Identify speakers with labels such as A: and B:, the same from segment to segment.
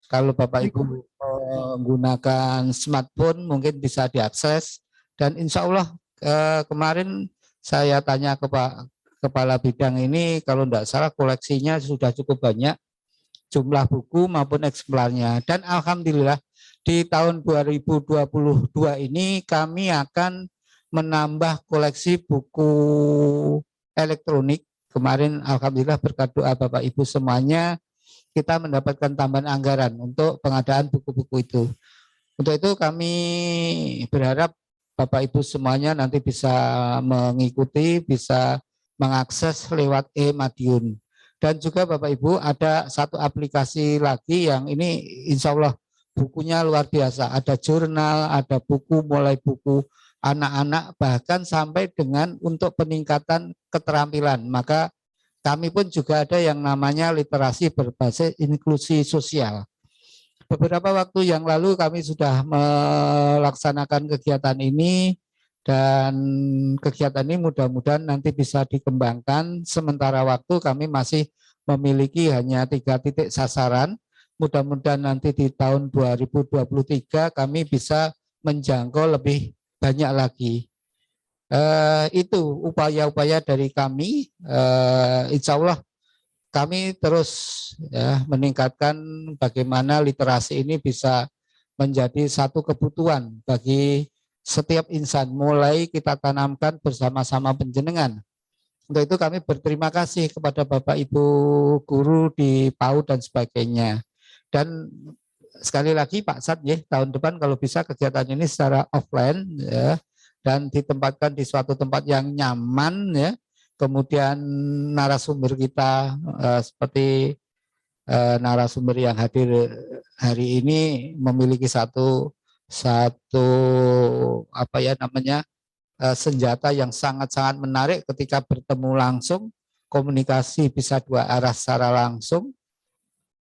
A: Kalau Bapak
B: Baik,
A: Ibu
B: Pak.
A: menggunakan smartphone mungkin bisa diakses, dan insya Allah kemarin saya tanya ke Pak Kepala Bidang ini, kalau tidak salah koleksinya sudah cukup banyak, jumlah buku maupun eksemplarnya. Dan alhamdulillah di tahun 2022 ini kami akan menambah koleksi buku elektronik. Kemarin alhamdulillah berkat doa Bapak Ibu semuanya kita mendapatkan tambahan anggaran untuk pengadaan buku-buku itu. Untuk itu kami berharap Bapak Ibu semuanya nanti bisa mengikuti, bisa mengakses lewat e-Madiun. Dan juga Bapak Ibu ada satu aplikasi lagi yang ini insya Allah bukunya luar biasa. Ada jurnal, ada buku, mulai buku anak-anak, bahkan sampai dengan untuk peningkatan keterampilan. Maka kami pun juga ada yang namanya literasi berbasis inklusi sosial. Beberapa waktu yang lalu kami sudah melaksanakan kegiatan ini, dan kegiatan ini mudah-mudahan nanti bisa dikembangkan. Sementara waktu kami masih memiliki hanya 3 titik sasaran. Mudah-mudahan nanti di tahun 2023 kami bisa menjangkau lebih banyak lagi. Itu upaya-upaya dari kami. Insya Allah kami terus ya meningkatkan bagaimana literasi ini bisa menjadi satu kebutuhan bagi setiap insan, mulai kita tanamkan bersama-sama penjenengan. Untuk itu kami berterima kasih kepada Bapak Ibu guru di PAUD dan sebagainya. Dan sekali lagi Pak Sat, ya, tahun depan kalau bisa kegiatan ini secara offline ya, dan ditempatkan di suatu tempat yang nyaman ya. Kemudian narasumber kita seperti narasumber yang hadir hari ini memiliki satu apa ya namanya senjata yang sangat-sangat menarik ketika bertemu langsung, komunikasi bisa dua arah secara langsung.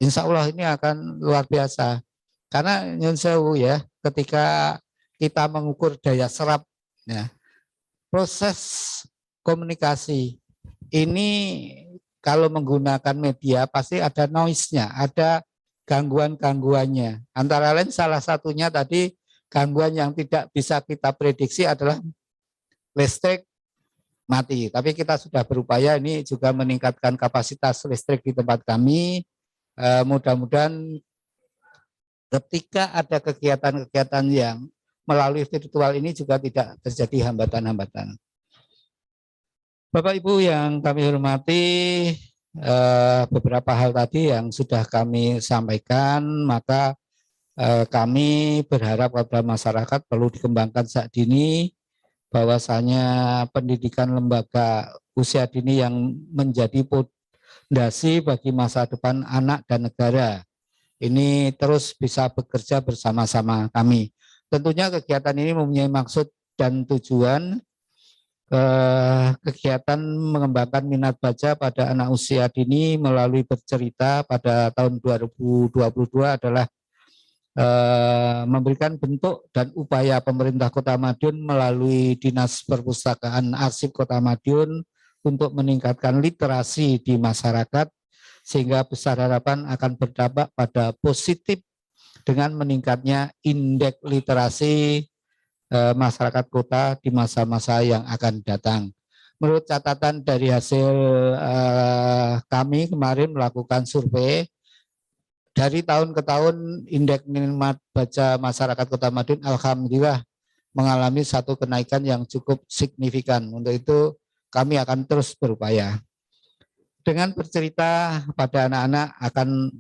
A: Insya Allah ini akan luar biasa. Karena nyun sewu ya, ketika kita mengukur daya serap ya, proses komunikasi ini kalau menggunakan media pasti ada noise-nya, ada gangguan-gangguannya. Antara lain salah satunya tadi gangguan yang tidak bisa kita prediksi adalah listrik mati. Tapi kita sudah berupaya ini juga meningkatkan kapasitas listrik di tempat kami. Mudah-mudahan ketika ada kegiatan-kegiatan yang melalui virtual ini juga tidak terjadi hambatan-hambatan. Bapak Ibu yang kami hormati, beberapa hal tadi yang sudah kami sampaikan, maka kami berharap kepada masyarakat perlu dikembangkan saat dini, bahwasanya pendidikan lembaga usia dini yang menjadi fondasi bagi masa depan anak dan negara. Ini terus bisa bekerja bersama-sama kami. Tentunya kegiatan ini mempunyai maksud dan tujuan. Kegiatan mengembangkan minat baca pada anak usia dini melalui bercerita pada tahun 2022 adalah memberikan bentuk dan upaya pemerintah Kota Madiun melalui Dinas Perpustakaan Arsip Kota Madiun untuk meningkatkan literasi di masyarakat, sehingga besar harapan akan berdampak pada positif dengan meningkatnya indeks literasi masyarakat kota di masa-masa yang akan datang. Menurut catatan dari hasil kami kemarin melakukan survei, dari tahun ke tahun indeks minat baca masyarakat Kota Madiun alhamdulillah mengalami satu kenaikan yang cukup signifikan. Untuk itu kami akan terus berupaya. Dengan bercerita pada anak-anak akan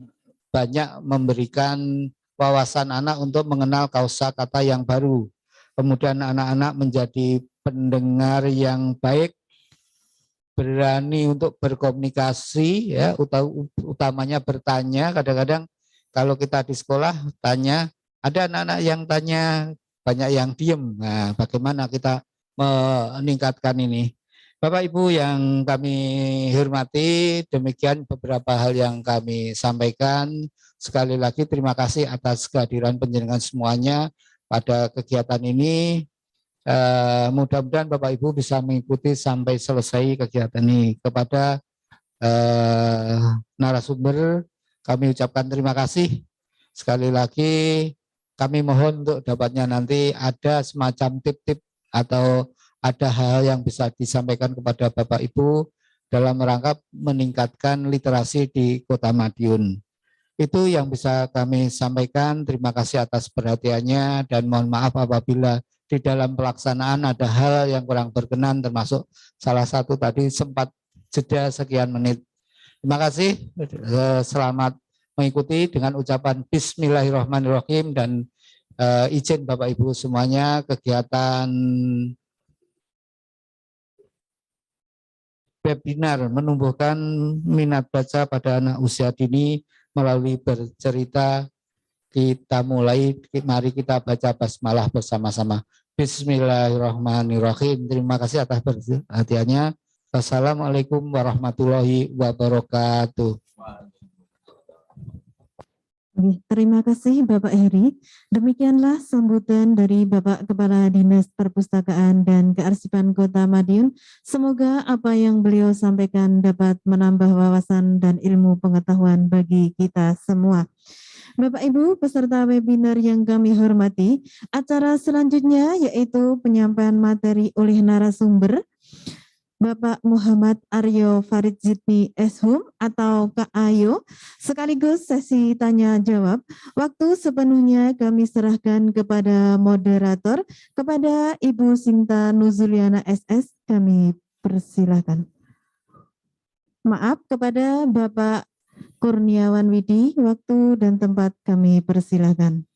A: banyak memberikan wawasan anak untuk mengenal kosakata yang baru. Kemudian anak-anak menjadi pendengar yang baik, berani untuk berkomunikasi, ya, utamanya bertanya. Kadang-kadang kalau kita di sekolah tanya, ada anak-anak yang tanya, banyak yang diem. Nah, bagaimana kita meningkatkan ini? Bapak Ibu yang kami hormati, demikian beberapa hal yang kami sampaikan. Sekali lagi terima kasih atas kehadiran panjenengan semuanya pada kegiatan ini. Mudah-mudahan Bapak Ibu bisa mengikuti sampai selesai kegiatan ini. Kepada narasumber kami ucapkan terima kasih. Sekali lagi kami mohon untuk dapatnya nanti ada semacam tip-tip atau ada hal yang bisa disampaikan kepada Bapak Ibu dalam rangka meningkatkan literasi di Kota Madiun. Itu yang bisa kami sampaikan. Terima kasih atas perhatiannya dan mohon maaf apabila di dalam pelaksanaan ada hal yang kurang berkenan, termasuk salah satu tadi sempat jeda sekian menit. Terima kasih. Selamat mengikuti dengan ucapan Bismillahirrahmanirrahim dan izin Bapak Ibu semuanya kegiatan webinar menumbuhkan minat baca pada anak usia dini melalui bercerita. Kita mulai, mari kita baca basmalah bersama-sama. Bismillahirrahmanirrahim. Terima kasih atas perhatiannya. Wassalamualaikum warahmatullahi wabarakatuh.
B: Terima kasih Bapak Heri. Demikianlah sambutan dari Bapak Kepala Dinas Perpustakaan dan Kearsipan Kota Madiun. Semoga apa yang beliau sampaikan dapat menambah wawasan dan ilmu pengetahuan bagi kita semua. Bapak Ibu peserta webinar yang kami hormati, acara selanjutnya yaitu penyampaian materi oleh narasumber Bapak Muhammad Aryo Farid Zidni Eshum atau Kak Ayo, sekaligus sesi tanya jawab. Waktu sepenuhnya kami serahkan kepada moderator, kepada Ibu Sinta Nuzuliana SS, kami persilahkan. Maaf kepada Bapak Kurniawan Widi, waktu dan tempat kami persilahkan.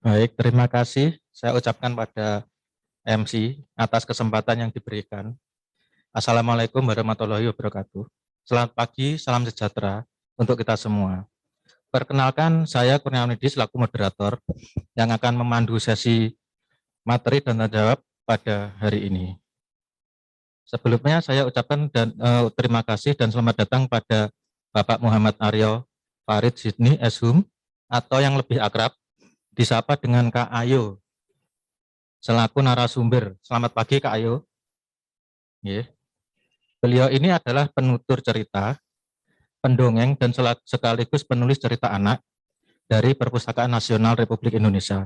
C: Baik, terima kasih. Saya ucapkan pada MC atas kesempatan yang diberikan. Assalamualaikum warahmatullahi wabarakatuh. Selamat pagi, salam sejahtera untuk kita semua. Perkenalkan, saya Kurniawan Widi selaku moderator yang akan memandu sesi materi dan tanya jawab pada hari ini. Sebelumnya saya ucapkan terima kasih dan selamat datang pada Bapak Muhammad Aryo Farid Zidni Eshum atau yang lebih akrab disapa dengan Kak Ayo selaku narasumber. Selamat pagi Kak Ayo. Beliau ini adalah penutur cerita, pendongeng dan sekaligus penulis cerita anak dari Perpustakaan Nasional Republik Indonesia.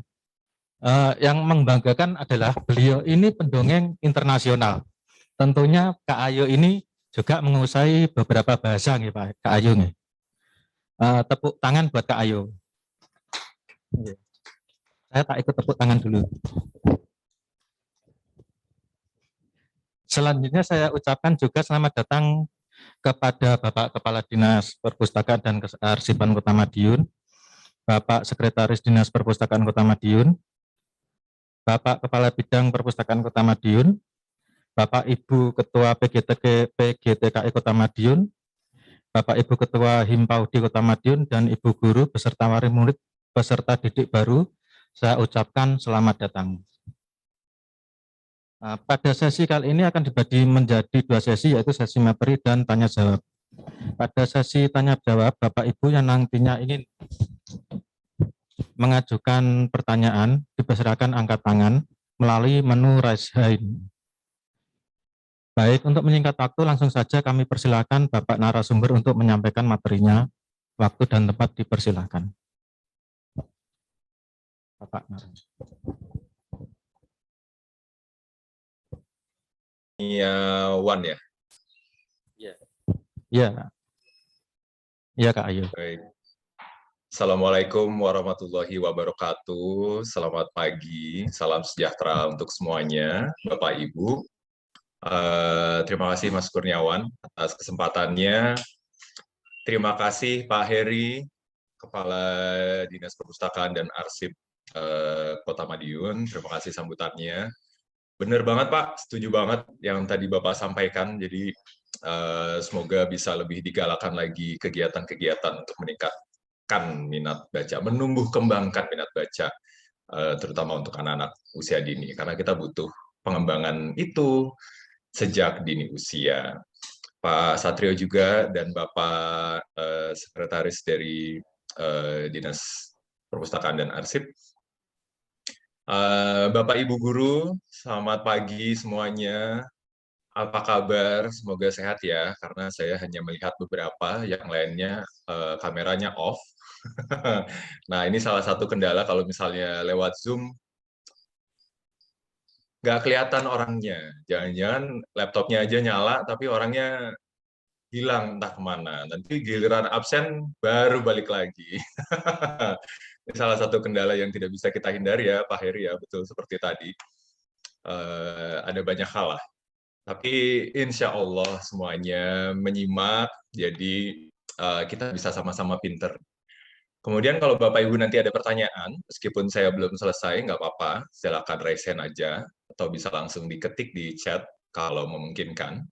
C: Yang membanggakan adalah beliau ini pendongeng internasional. Tentunya Kak Ayo ini juga menguasai beberapa bahasa nih Pak Kak Ayo nih. Tepuk tangan buat Kak Ayo. Saya tak ikut tepuk tangan dulu. Selanjutnya saya ucapkan juga selamat datang kepada Bapak Kepala Dinas Perpustakaan dan Kearsipan Kota Madiun, Bapak Sekretaris Dinas Perpustakaan Kota Madiun, Bapak Kepala Bidang Perpustakaan Kota Madiun, Bapak Ibu Ketua PGTKI Kota Madiun, Bapak Ibu Ketua Himpaudi Kota Madiun, dan Ibu Guru beserta wali murid peserta didik baru, saya ucapkan selamat datang. Pada sesi kali ini akan dibagi menjadi dua sesi, yaitu sesi materi dan tanya jawab. Pada sesi tanya jawab, Bapak Ibu yang nantinya ingin mengajukan pertanyaan dipersilakan angkat tangan melalui menu raise hand. Baik, untuk menyingkat waktu langsung saja kami persilakan Bapak narasumber untuk menyampaikan materinya. Waktu dan tempat dipersilakan. Bapak narasumber.
D: Wan ya?
C: Iya. Iya. Iya Kak Ayu.
D: Baik. Assalamualaikum warahmatullahi wabarakatuh. Selamat pagi, salam sejahtera untuk semuanya, Bapak Ibu. Terima kasih Mas Kurniawan atas kesempatannya. Terima kasih Pak Heri, Kepala Dinas Perpustakaan dan Arsip Kota Madiun. Terima kasih sambutannya. Bener banget Pak, setuju banget yang tadi Bapak sampaikan. Jadi semoga bisa lebih digalakan lagi kegiatan-kegiatan untuk meningkatkan minat baca, menumbuh kembangkan minat baca, terutama untuk anak-anak usia dini. Karena kita butuh pengembangan itu sejak dini usia. Pak Satrio juga dan Bapak Sekretaris dari Dinas Perpustakaan dan Arsip. Bapak Ibu Guru, selamat pagi semuanya. Apa kabar? Semoga sehat ya, karena saya hanya melihat beberapa, yang lainnya kameranya off. Nah, ini salah satu kendala kalau misalnya lewat Zoom, nggak kelihatan orangnya. Jangan-jangan laptopnya aja nyala, tapi orangnya hilang entah kemana. Nanti giliran absen, baru balik lagi. Ini salah satu kendala yang tidak bisa kita hindari ya, Pak Heri ya, betul seperti tadi. Ada banyak hal lah. Tapi insya Allah semuanya menyimak, jadi kita bisa sama-sama pinter. Kemudian kalau Bapak Ibu nanti ada pertanyaan, meskipun saya belum selesai, nggak apa-apa, silakan raise hand aja, atau bisa langsung diketik di chat kalau memungkinkan.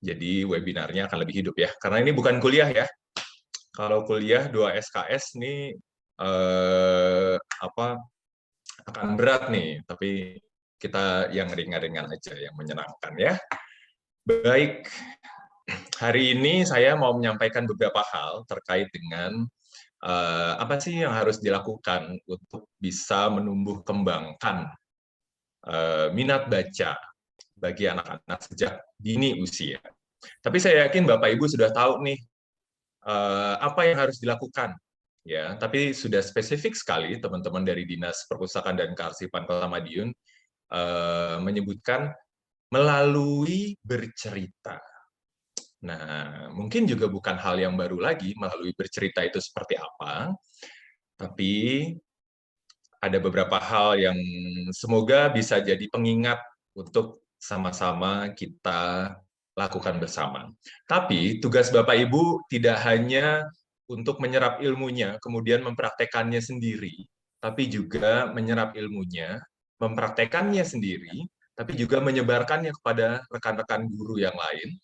D: Jadi webinarnya akan lebih hidup ya, karena ini bukan kuliah ya. Kalau kuliah 2 SKS nih akan berat nih, tapi kita yang ringan-ringan aja, yang menyenangkan ya. Baik, hari ini saya mau menyampaikan beberapa hal terkait dengan apa sih yang harus dilakukan untuk bisa menumbuh kembangkan minat baca bagi anak-anak sejak dini usia. Tapi saya yakin Bapak Ibu sudah tahu nih apa yang harus dilakukan. Ya, tapi sudah spesifik sekali teman-teman dari Dinas Perpustakaan dan Kearsipan Kota Madiun menyebutkan melalui bercerita. Nah, mungkin juga bukan hal yang baru lagi melalui bercerita itu seperti apa, tapi ada beberapa hal yang semoga bisa jadi pengingat untuk sama-sama kita lakukan bersama. Tapi tugas Bapak Ibu tidak hanya untuk menyerap ilmunya, kemudian mempraktekannya sendiri, tapi juga menyerap ilmunya, mempraktekannya sendiri, tapi juga menyebarkannya kepada rekan-rekan guru yang lain,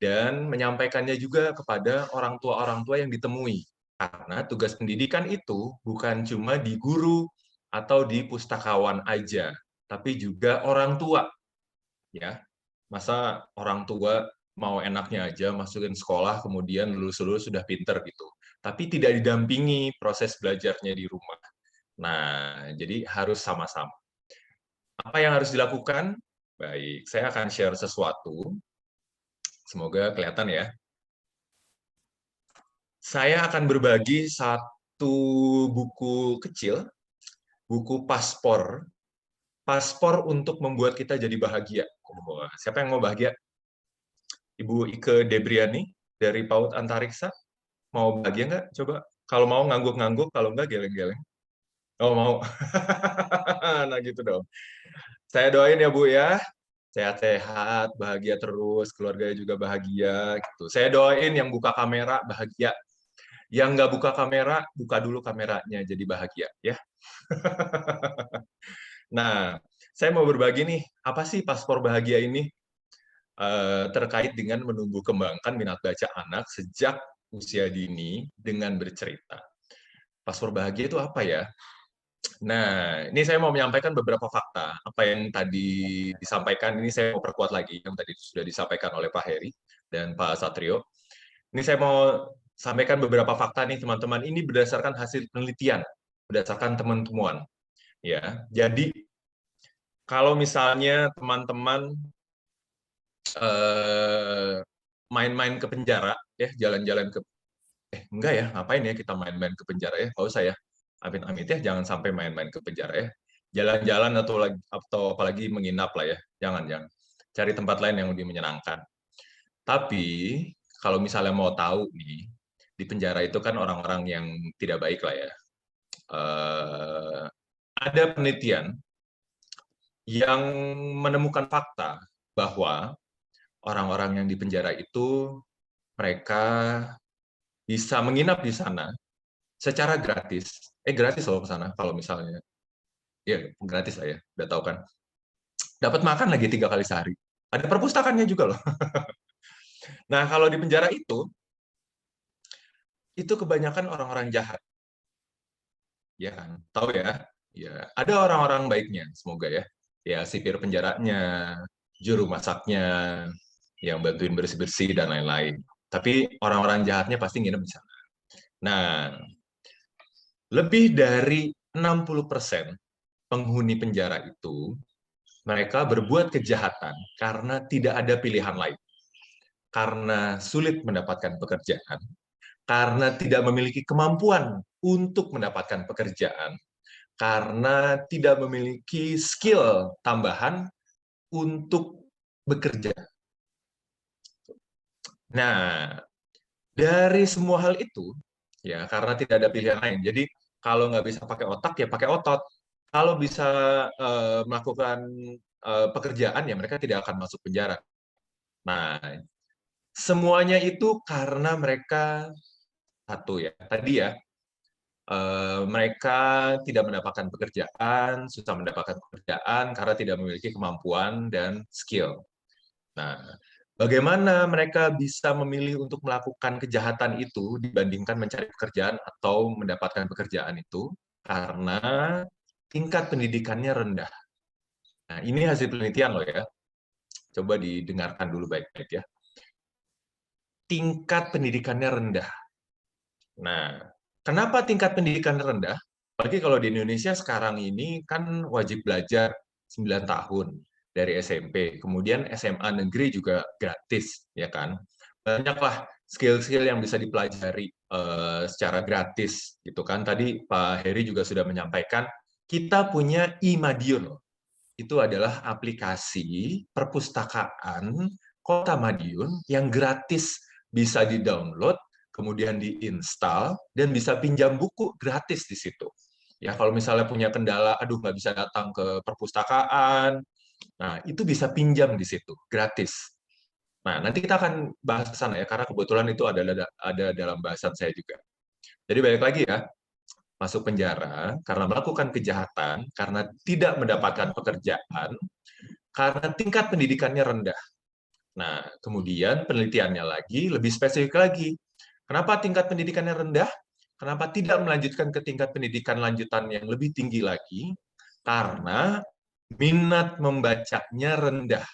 D: dan menyampaikannya juga kepada orang tua yang ditemui. Karena tugas pendidikan itu bukan cuma di guru atau di pustakawan aja, tapi juga orang tua. Ya, masa orang tua mau enaknya aja masukin sekolah, kemudian lulus-lulus sudah pinter gitu. Tapi tidak didampingi proses belajarnya di rumah. Nah, jadi harus sama-sama. Apa yang harus dilakukan? Baik, saya akan share sesuatu. Semoga kelihatan ya. Saya akan berbagi satu buku kecil, buku paspor untuk membuat kita jadi bahagia. Siapa yang mau bahagia? Ibu Ike Debriani dari PAUD Antariksa. Mau bahagia nggak? Coba. Kalau mau ngangguk-ngangguk, kalau nggak geleng-geleng. Oh, mau. Nah, gitu dong. Saya doain ya, Bu ya. Sehat-sehat, bahagia terus, keluarganya juga bahagia. Gitu. Saya doain yang buka kamera bahagia. Yang nggak buka kamera, buka dulu kameranya, jadi bahagia. Ya. Nah, saya mau berbagi nih, apa sih paspor bahagia ini? Terkait dengan menumbuh kembangkan minat baca anak sejak usia dini dengan bercerita. Paspor bahagia itu apa ya? Nah, ini saya mau menyampaikan beberapa fakta. Apa yang tadi disampaikan, ini saya mau perkuat lagi, yang tadi sudah disampaikan oleh Pak Heri dan Pak Satrio. Ini saya mau sampaikan beberapa fakta nih, teman-teman. Ini berdasarkan hasil penelitian, berdasarkan teman-teman. Ya, jadi kalau misalnya teman-teman main-main ke penjara, ya jalan-jalan ke enggak ya, ngapain ya kita main-main ke penjara ya? Nggak usah ya. Amit-amit ya, jangan sampai main-main ke penjara ya. Jalan-jalan atau apalagi menginap lah ya. Jangan. Cari tempat lain yang lebih menyenangkan. Tapi kalau misalnya mau tahu nih, di penjara itu kan orang-orang yang tidak baik lah ya. Ada penelitian yang menemukan fakta bahwa orang-orang yang di penjara itu mereka bisa menginap di sana secara gratis. Gratis loh ke sana kalau misalnya. Ya, gratis lah ya, udah tahu kan. dapat makan lagi 3 kali sehari. Ada perpustakaannya juga loh. Nah, kalau di penjara itu kebanyakan orang-orang jahat. Ya kan? Tahu ya? Ya, ada orang-orang baiknya, semoga ya. Ya, sipir penjaranya, juru masaknya, yang bantuin bersih-bersih dan lain-lain. Tapi orang-orang jahatnya pasti nginep di sana. Nah, lebih dari 60% penghuni penjara itu mereka berbuat kejahatan karena tidak ada pilihan lain. Karena sulit mendapatkan pekerjaan, karena tidak memiliki kemampuan untuk mendapatkan pekerjaan, karena tidak memiliki skill tambahan untuk bekerja. Nah, dari semua hal itu, ya karena tidak ada pilihan lain. Jadi kalau nggak bisa pakai otak, ya pakai otot. Kalau bisa melakukan pekerjaan, ya mereka tidak akan masuk penjara. Nah, semuanya itu karena mereka satu ya, tadi ya, mereka tidak mendapatkan pekerjaan, susah mendapatkan pekerjaan karena tidak memiliki kemampuan dan skill. Nah, bagaimana mereka bisa memilih untuk melakukan kejahatan itu dibandingkan mencari pekerjaan atau mendapatkan pekerjaan itu? Karena tingkat pendidikannya rendah. Nah, ini hasil penelitian loh ya. Coba didengarkan dulu baik-baik ya. Tingkat pendidikannya rendah. Nah, kenapa tingkat pendidikan rendah? Apalagi kalau di Indonesia sekarang ini kan wajib belajar 9 tahun dari SMP. Kemudian SMA negeri juga gratis, ya kan? Banyaklah skill-skill yang bisa dipelajari secara gratis, gitu kan? Tadi Pak Heri juga sudah menyampaikan, kita punya iMadiun. Itu adalah aplikasi perpustakaan Kota Madiun yang gratis, bisa di-download, kemudian diinstal, dan bisa pinjam buku gratis di situ. Ya, kalau misalnya punya kendala, aduh nggak bisa datang ke perpustakaan, nah itu bisa pinjam di situ, gratis. Nah, nanti kita akan bahas ke sana ya, karena kebetulan itu ada dalam bahasan saya juga. Jadi balik lagi ya, masuk penjara karena melakukan kejahatan, karena tidak mendapatkan pekerjaan, karena tingkat pendidikannya rendah. Nah, kemudian penelitiannya lagi, lebih spesifik lagi. Kenapa tingkat pendidikannya rendah? Kenapa tidak melanjutkan ke tingkat pendidikan lanjutan yang lebih tinggi lagi? Karena minat membacanya rendah.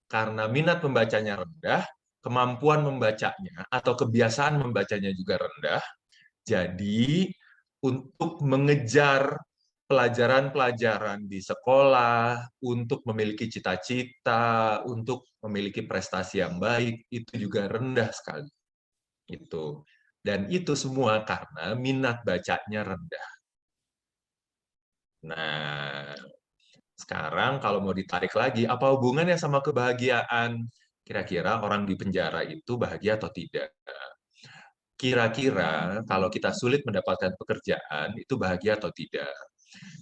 D: Karena minat membacanya rendah, kemampuan membacanya atau kebiasaan membacanya juga rendah. Jadi, untuk mengejar pelajaran-pelajaran di sekolah, untuk memiliki cita-cita, untuk memiliki prestasi yang baik, itu juga rendah sekali. Itu. Dan itu semua karena minat bacanya rendah. Nah, sekarang kalau mau ditarik lagi, apa hubungannya sama kebahagiaan? Kira-kira orang di penjara itu bahagia atau tidak? Kira-kira kalau kita sulit mendapatkan pekerjaan, itu bahagia atau tidak?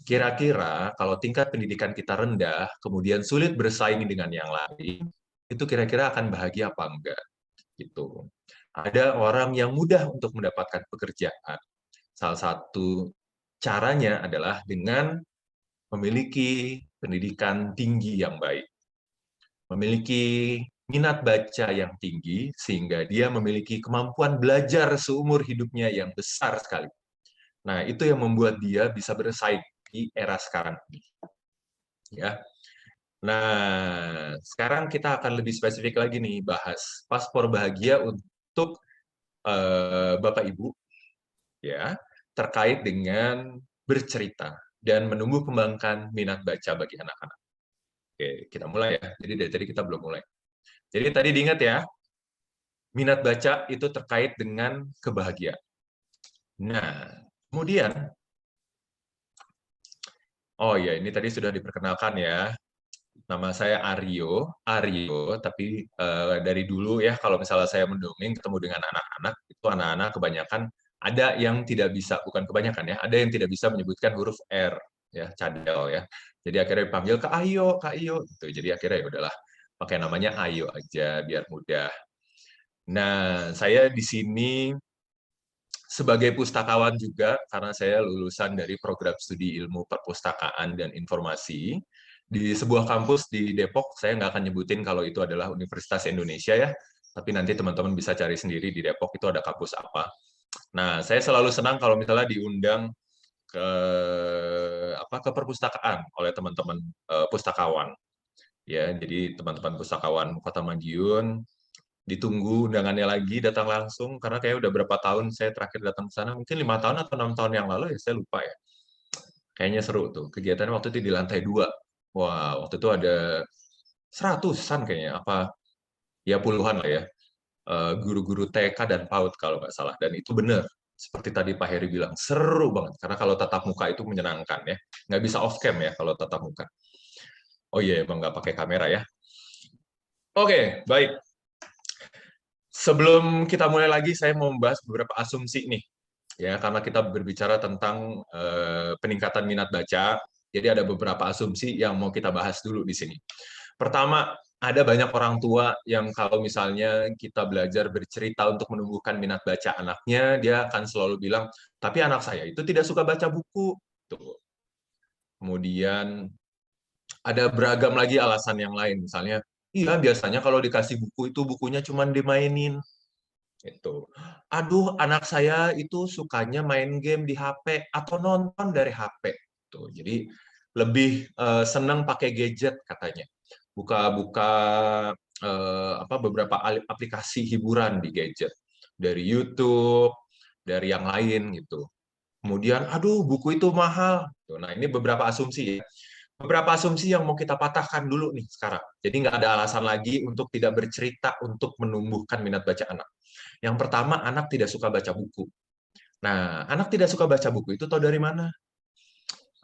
D: Kira-kira kalau tingkat pendidikan kita rendah, kemudian sulit bersaing dengan yang lain, itu kira-kira akan bahagia apa enggak? Gitu. Ada orang yang mudah untuk mendapatkan pekerjaan. Salah satu caranya adalah dengan memiliki pendidikan tinggi yang baik. Memiliki minat baca yang tinggi, sehingga dia memiliki kemampuan belajar seumur hidupnya yang besar sekali. Nah, itu yang membuat dia bisa bersaing di era sekarang ini. Ya. Nah, sekarang kita akan lebih spesifik lagi nih, bahas paspor bahagia untuk Bapak Ibu, ya, terkait dengan bercerita dan menumbuh kembangkan minat baca bagi anak-anak. Oke, kita mulai ya. Jadi dari tadi kita belum mulai. Jadi tadi diingat ya, minat baca itu terkait dengan kebahagiaan. Nah, kemudian, oh ya, ini tadi sudah diperkenalkan ya. Nama saya Aryo, tapi dari dulu ya, kalau misalnya saya mendongeng ketemu dengan anak-anak, itu anak-anak kebanyakan ada yang tidak bisa, bukan kebanyakan ya, ada yang tidak bisa menyebutkan huruf R, ya, cadel ya. Jadi akhirnya dipanggil Kak Ayo, gitu. Jadi akhirnya ya udahlah, pakai namanya Ayo aja biar mudah. Nah, saya di sini sebagai pustakawan juga, karena saya lulusan dari program studi ilmu perpustakaan dan informasi. di sebuah kampus di Depok. Saya nggak akan nyebutin kalau itu adalah Universitas Indonesia ya, tapi nanti teman-teman bisa cari sendiri di Depok itu ada kampus apa. Nah, saya selalu senang kalau misalnya diundang ke ke perpustakaan oleh teman-teman pustakawan. Ya, jadi teman-teman pustakawan Kota Madiun ditunggu undangannya lagi datang langsung karena kayak udah berapa tahun saya terakhir datang ke sana, mungkin 5 tahun atau 6 tahun yang lalu ya, saya lupa ya. Kayaknya seru tuh. Kegiatannya waktu itu di lantai 2. Wah, waktu itu ada seratusan kayaknya, apa ya puluhan lah ya, guru-guru TK dan PAUD kalau nggak salah. Dan itu benar, seperti tadi Pak Heri bilang, seru banget. Karena kalau tatap muka itu menyenangkan ya. Nggak bisa off cam ya kalau tatap muka. Oh iya, emang nggak pakai kamera ya. Oke, baik. Sebelum kita mulai lagi, saya mau membahas beberapa asumsi nih. Ya, karena kita berbicara tentang peningkatan minat baca, jadi ada beberapa asumsi yang mau kita bahas dulu di sini. Pertama, ada banyak orang tua yang kalau misalnya kita belajar bercerita untuk menumbuhkan minat baca anaknya, dia akan selalu bilang, tapi anak saya itu tidak suka baca buku. Tuh. Kemudian ada beragam lagi alasan yang lain, misalnya, iya biasanya kalau dikasih buku itu bukunya cuma dimainin. Itu. Aduh, anak saya itu sukanya main game di HP atau nonton dari HP. Tuh, jadi lebih senang pakai gadget katanya. Buka-buka beberapa aplikasi hiburan di gadget dari YouTube, dari yang lain gitu. Kemudian, aduh, buku itu mahal. Tuh, nah, ini beberapa asumsi ya. Beberapa asumsi yang mau kita patahkan dulu nih sekarang. Jadi nggak ada alasan lagi untuk tidak bercerita untuk menumbuhkan minat baca anak. Yang pertama, anak tidak suka baca buku. Nah, anak tidak suka baca buku itu tahu dari mana?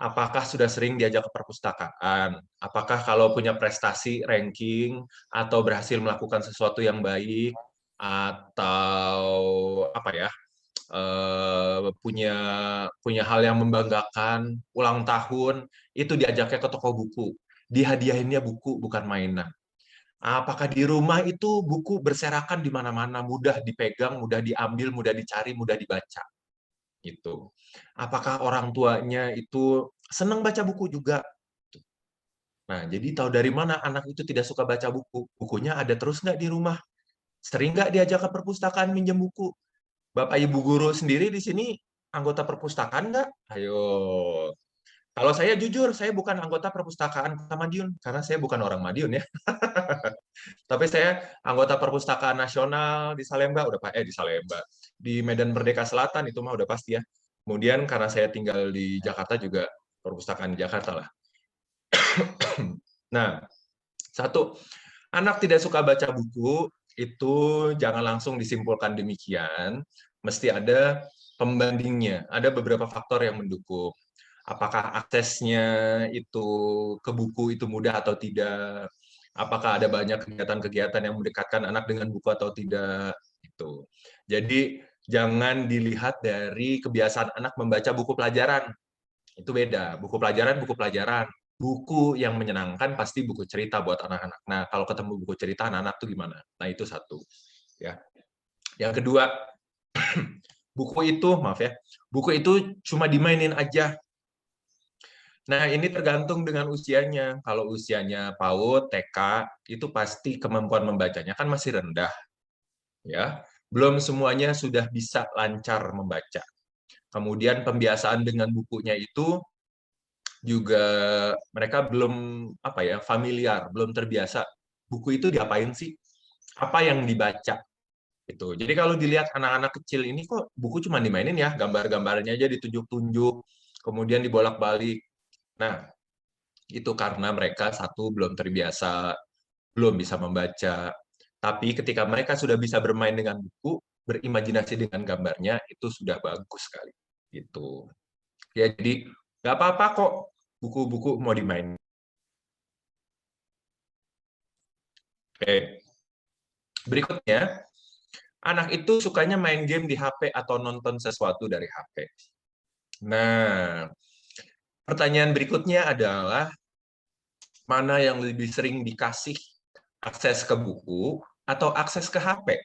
D: Apakah sudah sering diajak ke perpustakaan? Apakah kalau punya prestasi, ranking, atau berhasil melakukan sesuatu yang baik, atau apa ya, punya hal yang membanggakan, ulang tahun, itu diajaknya ke toko buku. Dihadiahinnya buku, bukan mainan. Apakah di rumah itu buku berserakan di mana-mana, mudah dipegang, mudah diambil, mudah dicari, mudah dibaca. Gitu. Apakah orang tuanya itu senang baca buku juga? Nah, jadi tahu dari mana anak itu tidak suka baca buku? Bukunya ada terus nggak di rumah? Sering nggak diajak ke perpustakaan minjem buku? Bapak Ibu guru sendiri di sini anggota perpustakaan nggak? Ayo. Kalau saya jujur, saya bukan anggota perpustakaan Kota Madiun, karena saya bukan orang Madiun ya. Tapi saya anggota Perpustakaan Nasional di Salemba, di Salemba. Di Medan Merdeka Selatan itu mah udah pasti ya. Kemudian karena saya tinggal di Jakarta juga perpustakaan di Jakarta lah. Nah, satu, anak tidak suka baca buku itu jangan langsung disimpulkan demikian, mesti ada pembandingnya. Ada beberapa faktor yang mendukung. Apakah aksesnya itu ke buku itu mudah atau tidak? Apakah ada banyak kegiatan-kegiatan yang mendekatkan anak dengan buku atau tidak? Itu. Jadi jangan dilihat dari kebiasaan anak membaca buku pelajaran. Itu beda. Buku pelajaran, buku pelajaran. Buku yang menyenangkan pasti buku cerita buat anak-anak. Nah, kalau ketemu buku cerita anak-anak tuh gimana? Nah, itu satu. Ya. Yang kedua, buku itu cuma dimainin aja. Nah, ini tergantung dengan usianya. Kalau usianya PAUD, TK, itu pasti kemampuan membacanya kan masih rendah. Ya, belum semuanya sudah bisa lancar membaca. Kemudian pembiasaan dengan bukunya itu juga mereka belum familiar, belum terbiasa. Buku itu diapain sih? Apa yang dibaca? Itu. Jadi kalau dilihat anak-anak kecil ini kok buku cuma dimainin ya, gambar-gambarnya aja ditunjuk-tunjuk, kemudian dibolak-balik. Nah, itu karena mereka satu belum terbiasa, belum bisa membaca. Tapi ketika mereka sudah bisa bermain dengan buku, berimajinasi dengan gambarnya, itu sudah bagus sekali. Gitu. Ya, jadi nggak apa-apa kok buku-buku mau dimainin. Oke. Berikutnya, anak itu sukanya main game di HP atau nonton sesuatu dari HP. Nah, pertanyaan berikutnya adalah mana yang lebih sering dikasih akses ke buku atau akses ke HP?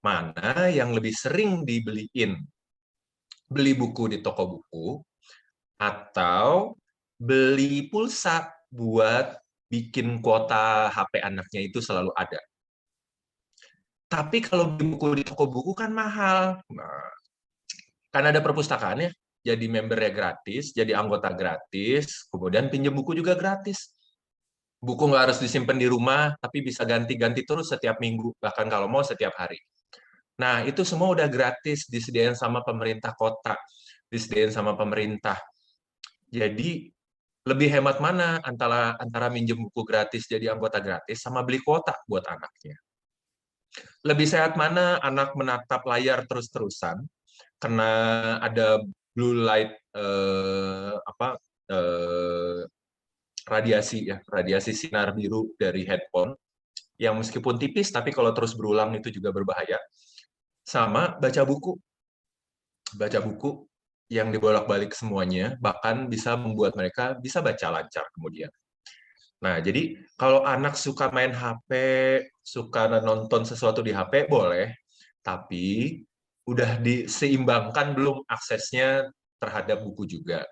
D: Mana yang lebih sering dibeliin? Beli buku di toko buku atau beli pulsa buat bikin kuota HP anaknya itu selalu ada. Tapi kalau beli buku di toko buku kan mahal. Nah, kan ada perpustakaan ya, jadi membernya gratis, jadi anggota gratis, kemudian pinjam buku juga gratis. Buku nggak harus disimpan di rumah, tapi bisa ganti-ganti terus setiap minggu, bahkan kalau mau setiap hari. Nah, itu semua udah gratis, disediain sama pemerintah kota, disediain sama pemerintah. Jadi, lebih hemat mana antara minjem buku gratis jadi anggota gratis sama beli kuota buat anaknya? Lebih sehat mana anak menatap layar terus-terusan karena ada blue light radiasi sinar biru dari handphone yang meskipun tipis tapi kalau terus berulang itu juga berbahaya. Sama baca buku yang dibolak-balik semuanya, bahkan bisa membuat mereka bisa baca lancar kemudian. Nah, jadi kalau anak suka main HP, suka nonton sesuatu di HP, boleh. Tapi udah diseimbangkan belum aksesnya terhadap buku juga.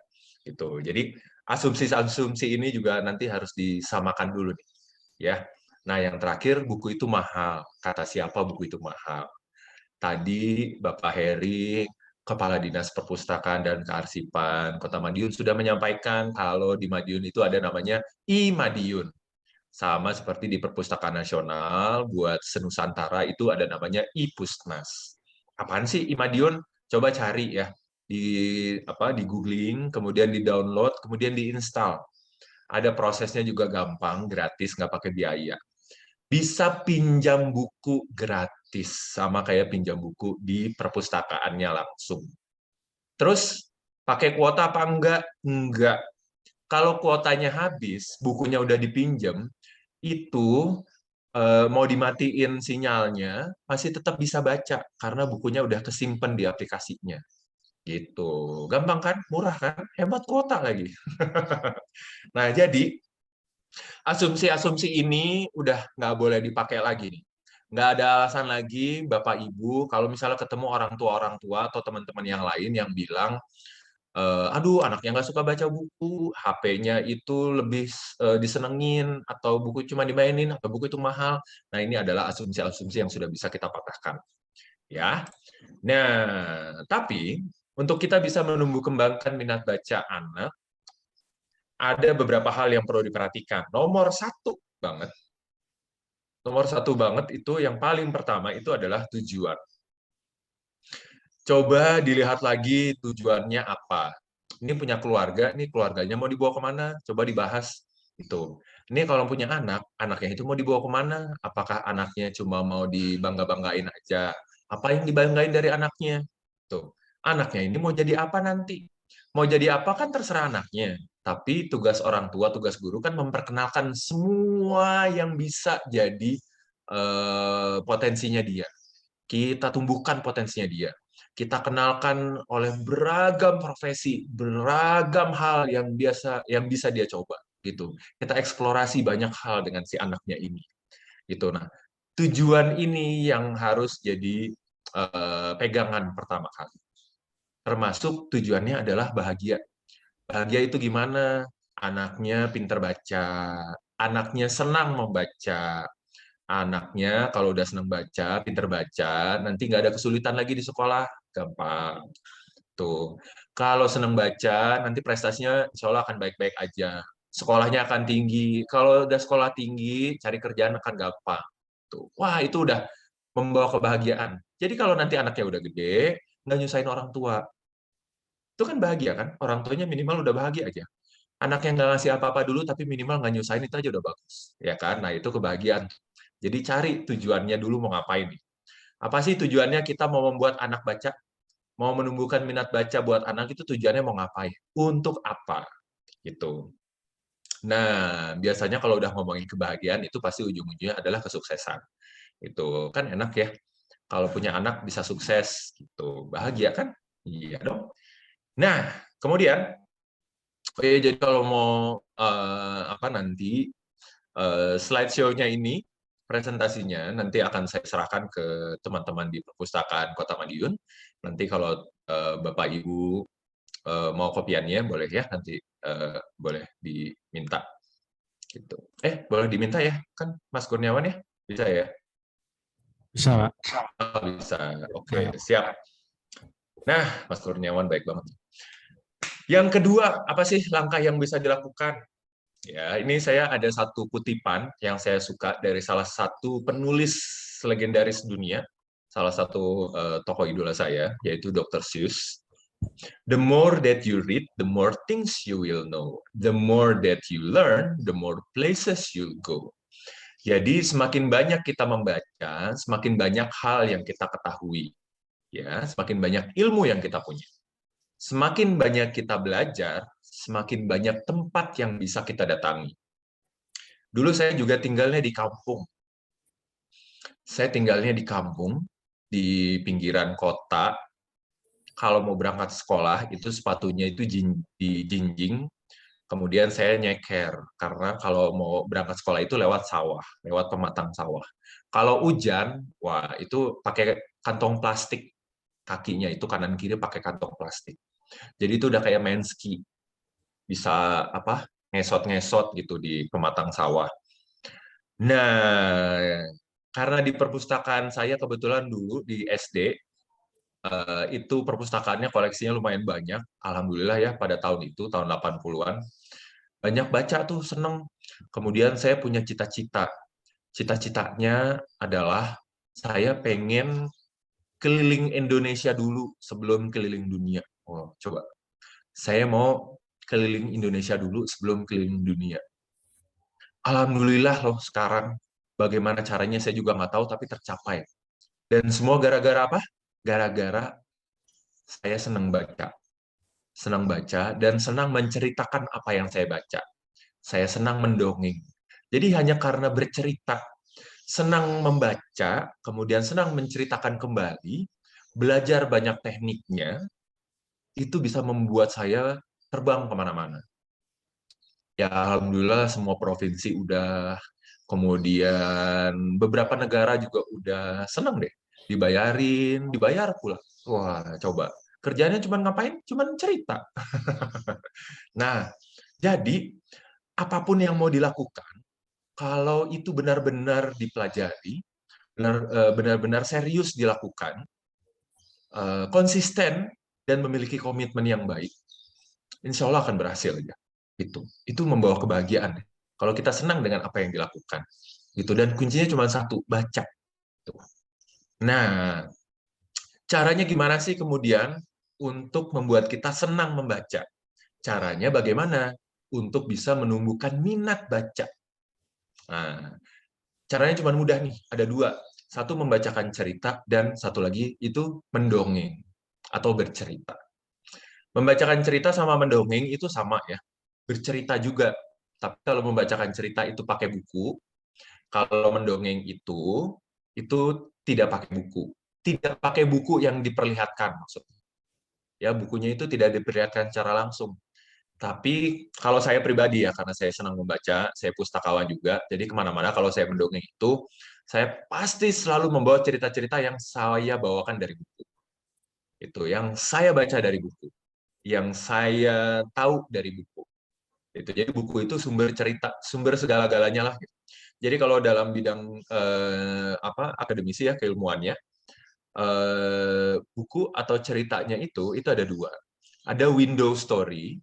D: Gitu. Jadi asumsi-asumsi ini juga nanti harus disamakan dulu nih. Ya. Nah, yang terakhir, buku itu mahal. Kata siapa buku itu mahal? Tadi Bapak Heri, Kepala Dinas Perpustakaan dan Kearsipan Kota Madiun sudah menyampaikan kalau di Madiun itu ada namanya iMadiun. Sama seperti di Perpustakaan Nasional, buat Senusantara itu ada namanya iPusnas. Apaan sih iMadiun? Coba cari ya di googling, kemudian di download, kemudian diinstal. Ada prosesnya juga gampang, gratis, nggak pakai biaya. Bisa pinjam buku gratis, sama kayak pinjam buku di perpustakaannya langsung. Terus, pakai kuota apa enggak? Enggak. Kalau kuotanya habis, bukunya udah dipinjam, itu mau dimatiin sinyalnya, masih tetap bisa baca, karena bukunya udah kesimpan di aplikasinya. Gitu. Gampang kan? Murah kan? Hemat kuota lagi. Nah, jadi asumsi-asumsi ini udah nggak boleh dipakai lagi nih. Nggak ada alasan lagi Bapak Ibu kalau misalnya ketemu orang tua atau teman-teman yang lain yang bilang, aduh anaknya nggak suka baca buku, HP-nya itu lebih disenengin, atau buku cuma dimainin, atau buku itu mahal. Nah ini adalah asumsi-asumsi yang sudah bisa kita patahkan. Ya. Nah, tapi untuk kita bisa menumbuh kembangkan minat baca anak, ada beberapa hal yang perlu diperhatikan. Nomor satu banget itu yang paling pertama itu adalah tujuan. Coba dilihat lagi tujuannya apa. Ini punya keluarga, ini keluarganya mau dibawa kemana? Coba dibahas. Itu. Ini kalau punya anak, anaknya itu mau dibawa kemana? Apakah anaknya cuma mau dibangga-banggain aja? Apa yang dibanggain dari anaknya? Tuh. Anaknya ini mau jadi apa nanti? Mau jadi apa kan terserah anaknya. Tapi tugas orang tua, tugas guru kan memperkenalkan semua yang bisa jadi potensinya dia. Kita tumbuhkan potensinya dia. Kita kenalkan oleh beragam profesi, beragam hal yang bisa dia coba gitu. Kita eksplorasi banyak hal dengan si anaknya ini. Gitu. Nah, tujuan ini yang harus jadi pegangan pertama kali. Termasuk tujuannya adalah bahagia. Bahagia itu gimana? Anaknya pintar baca, anaknya senang membaca, anaknya kalau udah senang baca, pintar baca, nanti nggak ada kesulitan lagi di sekolah, gampang. Tuh. Kalau senang baca, nanti prestasinya insya Allah akan baik-baik aja. Sekolahnya akan tinggi. Kalau udah sekolah tinggi, cari kerjaan akan gampang. Tuh. Wah, itu udah membawa kebahagiaan. Jadi kalau nanti anaknya udah gede, nggak nyusahin orang tua. Itu kan bahagia kan? Orang tuanya minimal udah bahagia aja. Anak yang nggak ngasih apa-apa dulu, tapi minimal nggak nyusahin itu aja udah bagus. Ya kan? Nah, itu kebahagiaan. Jadi cari tujuannya dulu mau ngapain nih. Apa sih tujuannya kita mau membuat anak baca? Mau menumbuhkan minat baca buat anak itu tujuannya mau ngapain? Untuk apa? Gitu. Nah, biasanya kalau udah ngomongin kebahagiaan itu pasti ujung-ujungnya adalah kesuksesan. Itu kan enak ya. Kalau punya anak bisa sukses gitu. Bahagia kan? Iya dong. Nah, kemudian jadi kalau mau nanti slideshow-nya ini presentasinya nanti akan saya serahkan ke teman-teman di Perpustakaan Kota Madiun. Nanti kalau Bapak Ibu mau kopiannya boleh ya nanti boleh diminta. Gitu. Boleh diminta ya, kan Mas Kurniawan ya? Bisa ya?
C: Bisa, Pak.
D: Oh, bisa. Oke,
C: Nah,
D: siap. Nah, Mas Kurniawan baik banget. Yang kedua, apa sih langkah yang bisa dilakukan? Ya, ini saya ada satu kutipan yang saya suka dari salah satu penulis legendaris dunia, salah satu tokoh idola saya, yaitu Dr. Seuss. The more that you read, the more things you will know. The more that you learn, the more places you'll go. Jadi semakin banyak kita membaca, semakin banyak hal yang kita ketahui, ya, semakin banyak ilmu yang kita punya. Semakin banyak kita belajar, semakin banyak tempat yang bisa kita datangi. Dulu saya juga tinggalnya di kampung. Saya tinggalnya di kampung, di pinggiran kota. Kalau mau berangkat sekolah, itu sepatunya itu dijinjing, kemudian saya nyeker, karena kalau mau berangkat sekolah itu lewat sawah, lewat pematang sawah. Kalau hujan, wah itu pakai kantong plastik, kakinya itu kanan kiri pakai kantong plastik. Jadi itu udah kayak main ski, bisa apa ngesot-ngesot gitu di pematang sawah. Nah, karena di perpustakaan saya kebetulan dulu di SD, itu perpustakaannya koleksinya lumayan banyak. Alhamdulillah ya pada tahun itu, tahun 80-an. Banyak baca tuh, seneng. Kemudian saya punya cita-cita. Cita-citanya adalah saya pengen keliling Indonesia dulu sebelum keliling dunia. Oh, coba. Saya mau keliling Indonesia dulu sebelum keliling dunia. Alhamdulillah loh sekarang. Bagaimana caranya saya juga nggak tahu, tapi tercapai. Dan semua gara-gara apa? Gara-gara saya senang baca. Senang baca dan senang menceritakan apa yang saya baca. Saya senang mendongeng. Jadi hanya karena bercerita, senang membaca, kemudian senang menceritakan kembali, belajar banyak tekniknya, itu bisa membuat saya terbang kemana-mana. Ya, alhamdulillah semua provinsi udah, kemudian beberapa negara juga udah senang deh, dibayar pula. Wah, coba. Kerjanya cuma ngapain? Cuma cerita. Nah, jadi apapun yang mau dilakukan, kalau itu benar-benar dipelajari, benar-benar serius dilakukan, konsisten, dan memiliki komitmen yang baik, insya Allah akan berhasil ya. Itu membawa kebahagiaan. Kalau kita senang dengan apa yang dilakukan, gitu. Dan kuncinya cuma satu, baca. Nah, caranya gimana sih kemudian untuk membuat kita senang membaca? Caranya bagaimana? Untuk bisa menumbuhkan minat baca. Nah, caranya cuma mudah nih, ada dua. Satu membacakan cerita, dan satu lagi itu mendongeng atau bercerita. Membacakan cerita sama mendongeng itu sama ya, bercerita juga. Tapi kalau membacakan cerita itu pakai buku, kalau mendongeng itu tidak pakai buku. Tidak pakai buku yang diperlihatkan maksudnya. Ya, bukunya itu tidak diperlihatkan secara langsung. Tapi kalau saya pribadi ya, karena saya senang membaca, saya pustakawan juga, jadi kemana-mana kalau saya mendongeng itu, saya pasti selalu membawa cerita-cerita yang saya bawakan dari buku. Itu yang saya baca dari buku, yang saya tahu dari buku. Jadi buku itu sumber cerita, sumber segala-galanya lah. Jadi kalau dalam bidang akademisi ya, keilmuannya, buku atau ceritanya itu ada dua. Ada window story,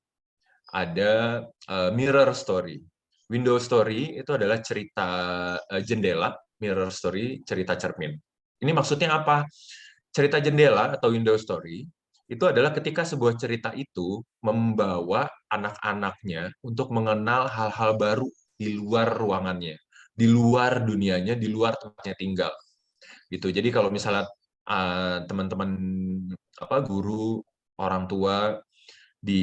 D: ada mirror story. Window story itu adalah cerita jendela, mirror story cerita cermin. Ini maksudnya apa? Cerita jendela atau window story itu adalah ketika sebuah cerita itu membawa anak-anaknya untuk mengenal hal-hal baru di luar ruangannya, di luar dunianya, di luar tempatnya tinggal. Gitu. Jadi kalau misalnya teman-teman guru, orang tua di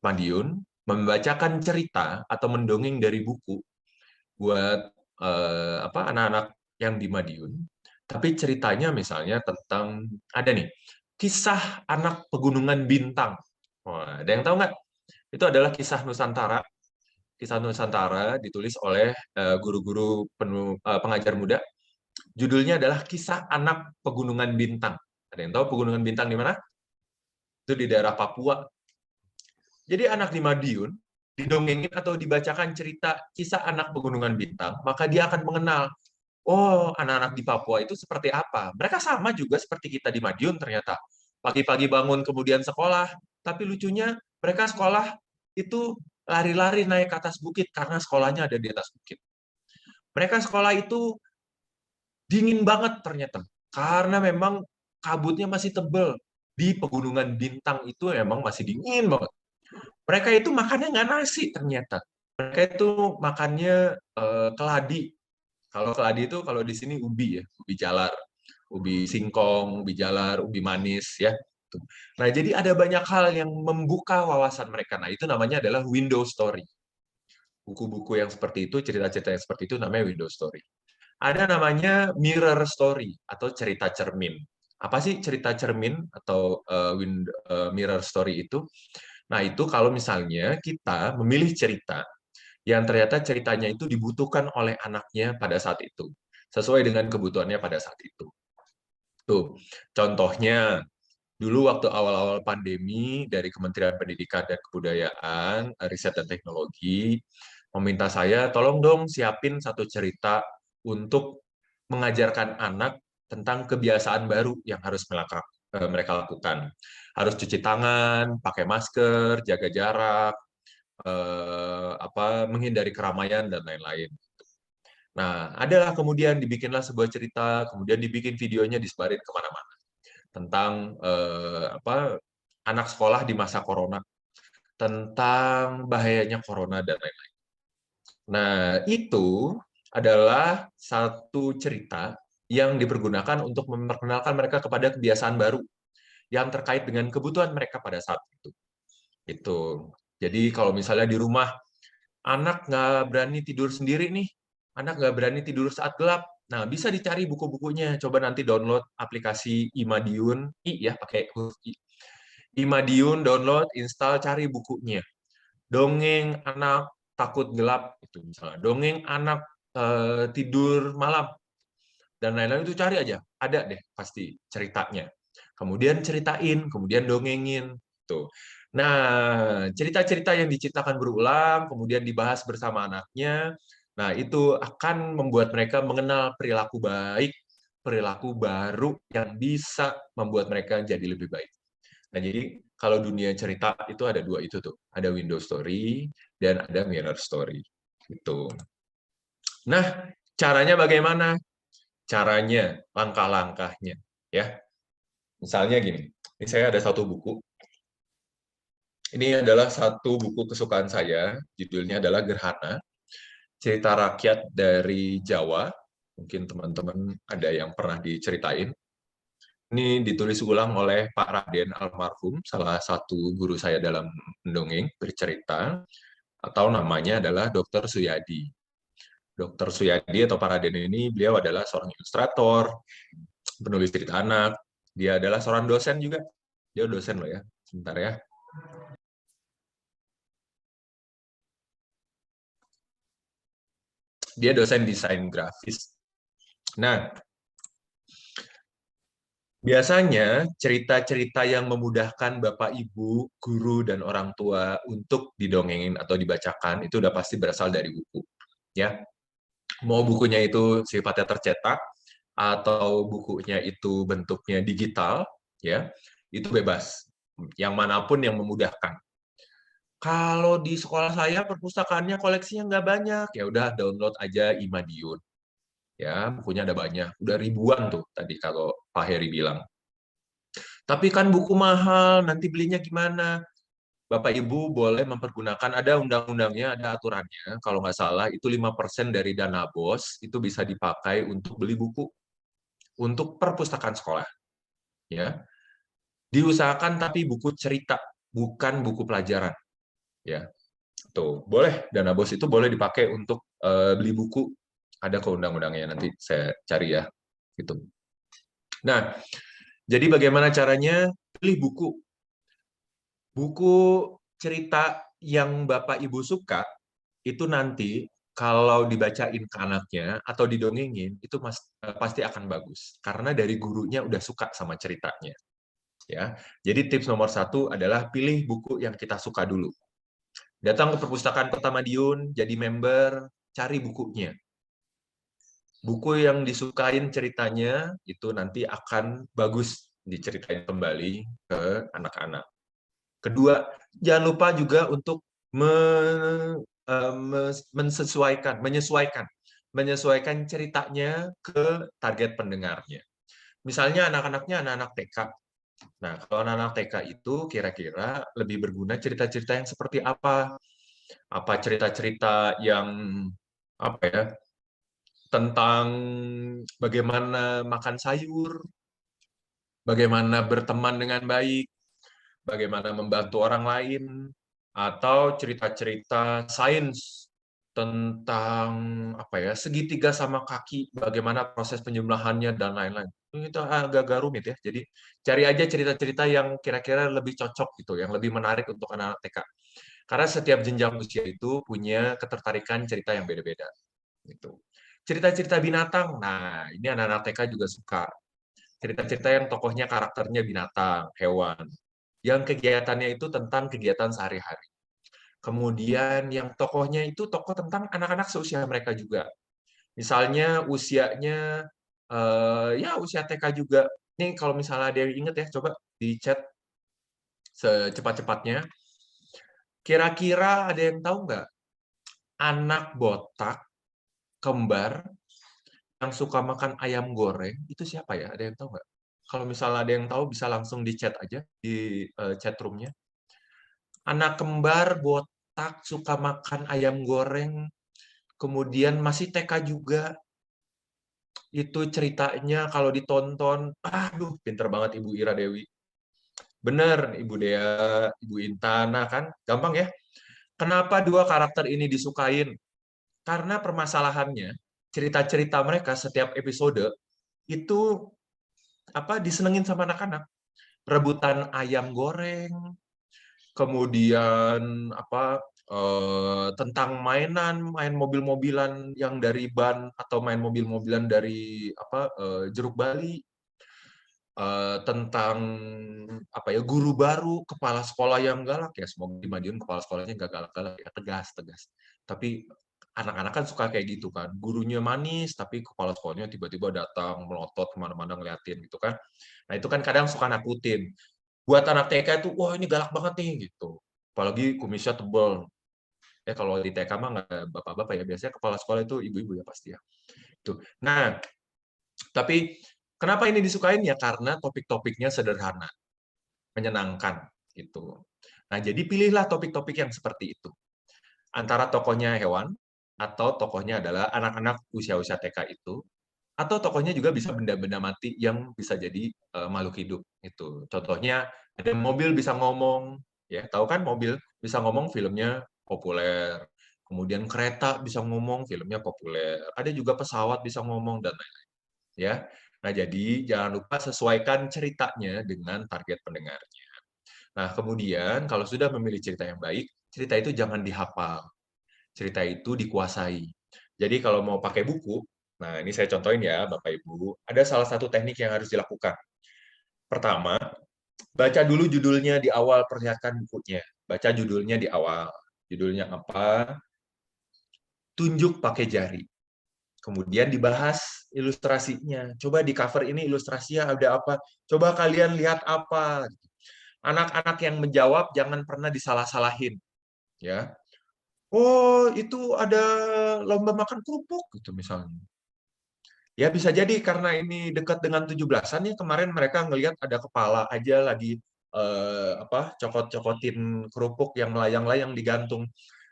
D: Madiun membacakan cerita atau mendongeng dari buku buat anak-anak yang di Madiun, tapi ceritanya misalnya tentang ada nih kisah anak pegunungan bintang. Wah, ada yang tahu nggak? Itu adalah kisah Nusantara. Kisah Nusantara ditulis oleh guru-guru pengajar muda. Judulnya adalah Kisah Anak Pegunungan Bintang. Ada yang tahu Pegunungan Bintang di mana? Itu di daerah Papua. Jadi anak di Madiun didongengin atau dibacakan cerita kisah anak pegunungan bintang, maka dia akan mengenal, oh, anak-anak di Papua itu seperti apa. Mereka sama juga seperti kita di Madiun ternyata. Pagi-pagi bangun kemudian sekolah, tapi lucunya mereka sekolah itu lari-lari naik ke atas bukit karena sekolahnya ada di atas bukit. Mereka sekolah itu dingin banget ternyata, karena memang kabutnya masih tebal. Di pegunungan bintang itu memang masih dingin banget. Mereka itu makannya nggak nasi ternyata. Mereka itu makannya keladi. Kalau keladi itu kalau di sini ubi ya, ubi jalar, ubi singkong, ubi jalar, ubi manis ya. Nah, jadi ada banyak hal yang membuka wawasan mereka. Nah, itu namanya adalah window story. Buku-buku yang seperti itu, cerita-cerita yang seperti itu namanya window story. Ada namanya mirror story atau cerita cermin. Apa sih cerita cermin atau mirror story itu? Nah, itu kalau misalnya kita memilih cerita yang ternyata ceritanya itu dibutuhkan oleh anaknya pada saat itu, sesuai dengan kebutuhannya pada saat itu. Tuh, contohnya dulu waktu awal-awal pandemi dari Kementerian Pendidikan dan Kebudayaan, Riset dan Teknologi, meminta saya tolong dong siapin satu cerita untuk mengajarkan anak tentang kebiasaan baru yang harus mereka lakukan. Harus cuci tangan, pakai masker, jaga jarak, menghindari keramaian dan lain-lain. Nah, adalah kemudian dibikinlah sebuah cerita, kemudian dibikin videonya disebarin kemana-mana tentang anak sekolah di masa corona, tentang bahayanya corona dan lain-lain. Nah, itu adalah satu cerita yang dipergunakan untuk memperkenalkan mereka kepada kebiasaan baru yang terkait dengan kebutuhan mereka pada saat itu. Itu. Jadi kalau misalnya di rumah anak nggak berani tidur sendiri nih, anak nggak berani tidur saat gelap, nah bisa dicari buku-bukunya. Coba nanti download aplikasi Imadiun, pakai huruf I. Imadiun, download, install, cari bukunya. Dongeng anak takut gelap, itu misalnya. Dongeng anak tidur malam, dan lain-lain itu cari aja. Ada deh pasti ceritanya. Kemudian ceritain, kemudian dongengin. Tuh. Nah, cerita-cerita yang diceritakan berulang, kemudian dibahas bersama anaknya, nah itu akan membuat mereka mengenal perilaku baik, perilaku baru yang bisa membuat mereka jadi lebih baik. Nah, jadi kalau dunia cerita itu ada dua itu tuh, ada window story dan ada mirror story. Gitu. Nah, caranya bagaimana? Caranya, langkah-langkahnya, ya. Misalnya gini, ini saya ada satu buku. Ini adalah satu buku kesukaan saya, judulnya adalah Gerhana, cerita rakyat dari Jawa. Mungkin teman-teman ada yang pernah diceritain. Ini ditulis ulang oleh Pak Raden almarhum, salah satu guru saya dalam mendongeng, bercerita, atau namanya adalah Dr. Suyadi. Dr. Suyadi atau Pak Raden ini, beliau adalah seorang ilustrator, penulis cerita anak, dia adalah seorang dosen juga. Dia dosen loh ya, sebentar ya. Dia dosen desain grafis. Nah, biasanya cerita-cerita yang memudahkan Bapak, Ibu, guru, dan orang tua untuk didongengin atau dibacakan itu udah pasti berasal dari buku. Ya, mau bukunya itu sifatnya tercetak atau bukunya itu bentuknya digital, ya, itu bebas. Yang manapun yang memudahkan. Kalau di sekolah saya perpustakaannya koleksinya nggak banyak, ya udah download aja Imadiun. Ya, bukunya ada banyak, udah ribuan tuh tadi kalau Pak Heri bilang. Tapi kan buku mahal, nanti belinya gimana? Bapak Ibu boleh mempergunakan, ada undang-undangnya, ada aturannya, kalau nggak salah itu 5% dari dana BOS itu bisa dipakai untuk beli buku untuk perpustakaan sekolah. Ya. Diusahakan tapi buku cerita, bukan buku pelajaran. Ya. Tuh, boleh dana BOS itu boleh dipakai untuk beli buku. Ada ke undang-undangnya, nanti saya cari ya. Gitu. Nah, jadi bagaimana caranya? Pilih buku. Buku cerita yang Bapak Ibu suka, itu nanti kalau dibacain ke anaknya atau didongengin, itu pasti akan bagus. Karena dari gurunya udah suka sama ceritanya. Ya, jadi tips nomor 1 adalah pilih buku yang kita suka dulu. Datang ke perpustakaan Kota Madiun, jadi member, cari bukunya. Buku yang disukain ceritanya itu nanti akan bagus diceritain kembali ke anak-anak. Kedua, jangan lupa juga untuk menyesuaikan ceritanya ke target pendengarnya. Misalnya anak-anaknya anak-anak TK. Nah, kalau anak-anak TK itu kira-kira lebih berguna cerita-cerita yang seperti apa? Apa cerita-cerita yang apa ya? Tentang bagaimana makan sayur, bagaimana berteman dengan baik, bagaimana membantu orang lain, atau cerita-cerita sains tentang apa ya, segitiga sama kaki, bagaimana proses penjumlahannya dan lain-lain. Itu agak-agak rumit ya. Jadi cari aja cerita-cerita yang kira-kira lebih cocok gitu, yang lebih menarik untuk anak-anak TK. Karena setiap jenjang usia itu punya ketertarikan cerita yang beda-beda. Gitu. Cerita-cerita binatang, nah ini anak-anak TK juga suka. Cerita-cerita yang tokohnya karakternya binatang, hewan. Yang kegiatannya itu tentang kegiatan sehari-hari. Kemudian yang tokohnya itu tokoh tentang anak-anak seusia mereka juga. Misalnya usianya ya usia TK juga. Ini kalau misalnya ada yang inget ya, coba di chat secepat-cepatnya. Kira-kira ada yang tahu nggak anak botak kembar yang suka makan ayam goreng itu siapa ya? Ada yang tahu nggak? Kalau misalnya ada yang tahu bisa langsung di chat aja di chat room-nya. Anak kembar botak suka makan ayam goreng, kemudian masih TK juga. Itu ceritanya kalau ditonton, aduh pinter banget Ibu Ira Dewi. Bener, Ibu Dea, Ibu Intan, nah kan gampang ya. Kenapa dua karakter ini disukain? Karena permasalahannya, cerita-cerita mereka setiap episode itu apa disenengin sama anak-anak. Rebutan ayam goreng, kemudian apa tentang main mobil-mobilan yang dari ban atau main mobil-mobilan dari apa Jeruk Bali, tentang apa ya guru baru, kepala sekolah yang galak ya, semoga di Madiun kepala sekolahnya nggak galak-galak ya, tegas. Tapi anak-anak kan suka kayak gitu kan, gurunya manis tapi kepala sekolahnya tiba-tiba datang melotot kemana-mana ngeliatin gitu kan. Nah itu kan kadang suka nakutin. Buat anak TK itu, wah ini galak banget nih gitu. Apalagi kumisnya tebal. Ya kalau di TK mah nggak bapak-bapak ya, biasanya kepala sekolah itu ibu-ibu ya pasti ya. Tuh. Nah, tapi kenapa ini disukain ya? Karena topik-topiknya sederhana, menyenangkan gitu. Nah, jadi pilihlah topik-topik yang seperti itu. Antara tokohnya hewan atau tokohnya adalah anak-anak usia-usia TK itu, atau tokohnya juga bisa benda-benda mati yang bisa jadi makhluk hidup itu. Contohnya ada mobil bisa ngomong, ya tahu kan mobil bisa ngomong filmnya populer. Kemudian kereta bisa ngomong filmnya populer. Ada juga pesawat bisa ngomong dan lain-lain. Ya. Nah, jadi jangan lupa sesuaikan ceritanya dengan target pendengarnya. Nah, kemudian kalau sudah memilih cerita yang baik, cerita itu jangan dihafal. Cerita itu dikuasai. Jadi kalau mau pakai buku, nah ini saya contohin ya Bapak Ibu, ada salah satu teknik yang harus dilakukan. Pertama, baca dulu judulnya di awal, perlihatkan bukunya. Baca judulnya di awal. Judulnya apa? Tunjuk pakai jari. Kemudian dibahas ilustrasinya. Coba di cover ini ilustrasinya ada apa? Coba kalian lihat apa? Anak-anak yang menjawab jangan pernah disalah-salahin. Ya, oh itu ada lomba makan kerupuk gitu misalnya. Ya bisa jadi karena ini dekat dengan 17-an ya, kemarin mereka ngelihat ada kepala aja lagi cokot-cokotin kerupuk yang melayang-layang digantung.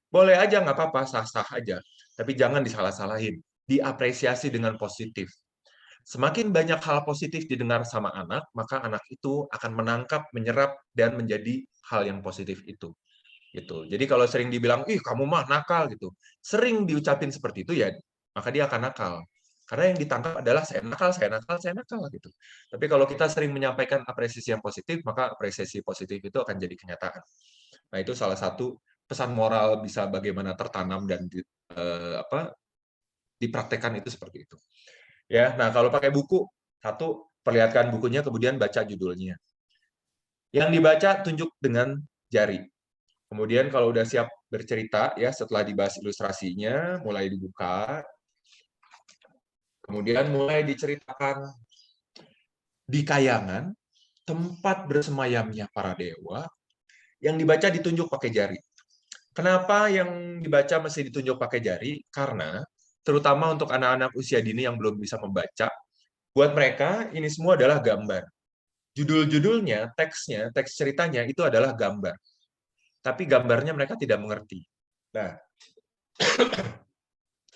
D: Boleh aja nggak apa-apa, sah-sah aja. Tapi jangan disalah-salahin, diapresiasi dengan positif. Semakin banyak hal positif didengar sama anak, maka anak itu akan menangkap, menyerap dan menjadi hal yang positif itu. Gitu. Jadi kalau sering dibilang, ih kamu mah nakal gitu, sering diucapin seperti itu ya, maka dia akan nakal. Karena yang ditangkap adalah saya nakal gitu. Tapi kalau kita sering menyampaikan apresiasi yang positif, maka apresiasi positif itu akan jadi kenyataan. Nah itu salah satu pesan moral bisa bagaimana tertanam dan dipraktekkan itu seperti itu. Ya, nah kalau pakai buku, satu perlihatkan bukunya, kemudian baca judulnya. Yang dibaca tunjuk dengan jari. Kemudian kalau udah siap bercerita ya setelah dibahas ilustrasinya, mulai dibuka. Kemudian mulai diceritakan di kayangan tempat bersemayamnya para dewa yang dibaca ditunjuk pakai jari. Kenapa yang dibaca mesti ditunjuk pakai jari? Karena terutama untuk anak-anak usia dini yang belum bisa membaca, buat mereka ini semua adalah gambar. Judul-judulnya, teksnya, teks ceritanya itu adalah gambar. Tapi gambarnya mereka tidak mengerti. Nah,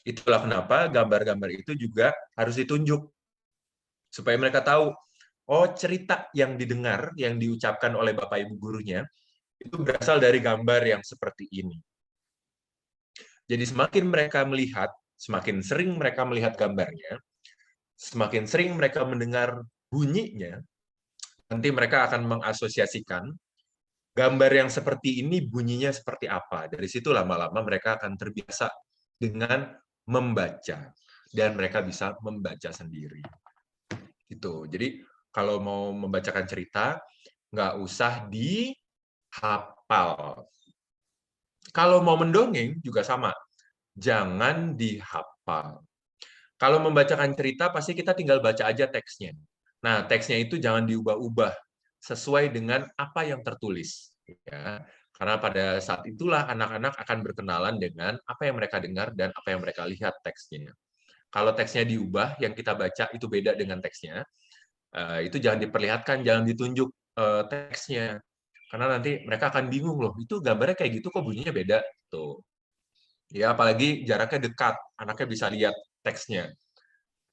D: itulah kenapa gambar-gambar itu juga harus ditunjuk. Supaya mereka tahu, oh cerita yang didengar, yang diucapkan oleh Bapak Ibu gurunya, itu berasal dari gambar yang seperti ini. Jadi semakin mereka melihat, semakin sering mereka melihat gambarnya, semakin sering mereka mendengar bunyinya, nanti mereka akan mengasosiasikan gambar yang seperti ini bunyinya seperti apa. Dari situ lama-lama mereka akan terbiasa dengan membaca dan mereka bisa membaca sendiri. Gitu. Jadi kalau mau membacakan cerita nggak usah dihafal. Kalau mau mendongeng juga sama, jangan dihafal. Kalau membacakan cerita pasti kita tinggal baca aja teksnya. Nah, teksnya itu jangan diubah-ubah sesuai dengan apa yang tertulis. Ya. Karena pada saat itulah anak-anak akan berkenalan dengan apa yang mereka dengar dan apa yang mereka lihat teksnya. Kalau teksnya diubah, yang kita baca itu beda dengan teksnya, itu jangan diperlihatkan, jangan ditunjuk teksnya. Karena nanti mereka akan bingung loh, itu gambarnya kayak gitu kok bunyinya beda. Tuh. Ya, apalagi jaraknya dekat, anaknya bisa lihat teksnya.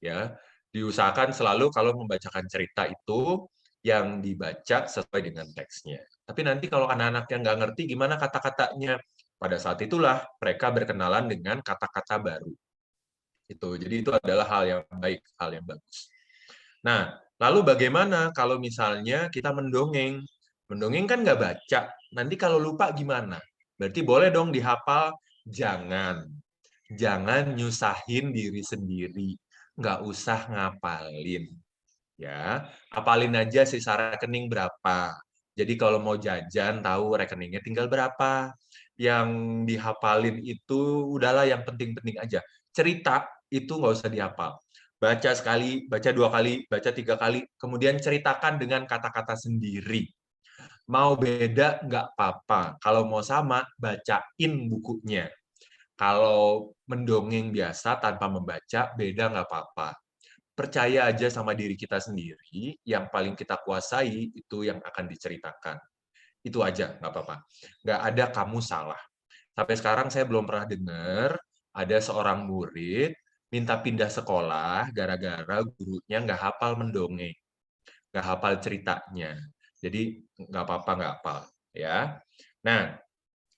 D: Ya, diusahakan selalu kalau membacakan cerita itu yang dibaca sesuai dengan teksnya. Tapi nanti kalau anak-anak yang nggak ngerti gimana kata-katanya, pada saat itulah mereka berkenalan dengan kata-kata baru. Jadi itu adalah hal yang baik, hal yang bagus. Nah, lalu bagaimana kalau misalnya kita mendongeng? Mendongeng kan nggak baca. Nanti kalau lupa gimana? Berarti boleh dong dihafal? Jangan. Jangan nyusahin diri sendiri. Nggak usah ngapalin. Ya, apalin aja sisa rekening berapa. Jadi kalau mau jajan tahu rekeningnya tinggal berapa. Yang dihafalin itu udahlah yang penting-penting aja. Cerita itu nggak usah dihafal. Baca sekali, baca 2 kali, baca 3 kali, kemudian ceritakan dengan kata-kata sendiri. Mau beda nggak apa-apa. Kalau mau sama, bacain bukunya. Kalau mendongeng biasa tanpa membaca, beda nggak apa-apa. Percaya aja sama diri kita sendiri, yang paling kita kuasai itu yang akan diceritakan. Itu aja, nggak apa-apa. Nggak ada kamu salah. Sampai sekarang saya belum pernah dengar ada seorang murid minta pindah sekolah gara-gara gurunya nggak hafal mendongeng, nggak hafal ceritanya. Jadi nggak apa-apa, nggak hafal. Ya. Nah,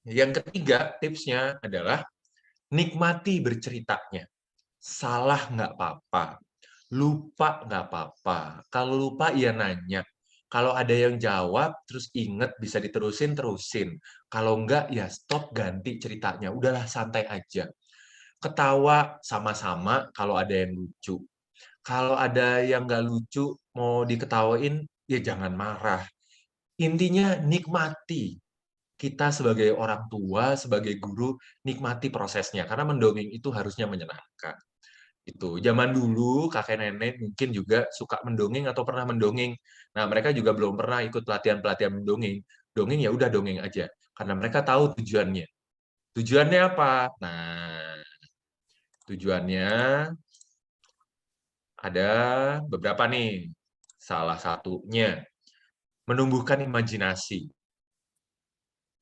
D: yang ketiga tipsnya adalah nikmati berceritanya. Salah nggak apa-apa. Lupa nggak apa-apa. Kalau lupa ya nanya. Kalau ada yang jawab, terus inget bisa diterusin, terusin. Kalau enggak, ya stop, ganti ceritanya. Udahlah, santai aja. Ketawa sama-sama kalau ada yang lucu. Kalau ada yang nggak lucu, mau diketawain, ya jangan marah. Intinya nikmati. Kita sebagai orang tua, sebagai guru, nikmati prosesnya. Karena mendongeng itu harusnya menyenangkan. Itu zaman dulu kakek nenek mungkin juga suka mendongeng atau pernah mendongeng. Nah, mereka juga belum pernah ikut pelatihan-pelatihan mendongeng. Dongeng ya udah dongeng aja karena mereka tahu tujuannya. Tujuannya apa? Nah, tujuannya ada beberapa nih. Salah satunya menumbuhkan imajinasi.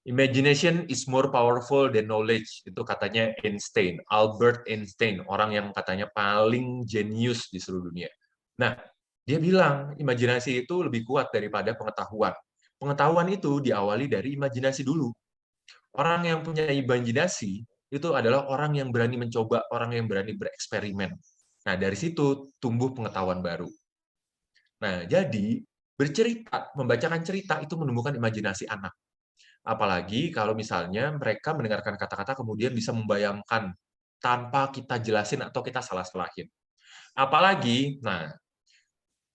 D: Imagination is more powerful than knowledge. Itu katanya Einstein, Albert Einstein, orang yang katanya paling jenius di seluruh dunia. Nah, dia bilang imajinasi itu lebih kuat daripada pengetahuan. Pengetahuan itu diawali dari imajinasi dulu. Orang yang punya imajinasi itu adalah orang yang berani mencoba, orang yang berani bereksperimen. Nah, dari situ tumbuh pengetahuan baru. Nah, jadi bercerita, membacakan cerita itu menumbuhkan imajinasi anak. Apalagi kalau misalnya mereka mendengarkan kata-kata kemudian bisa membayangkan tanpa kita jelasin atau kita salah-salahin. Apalagi, nah,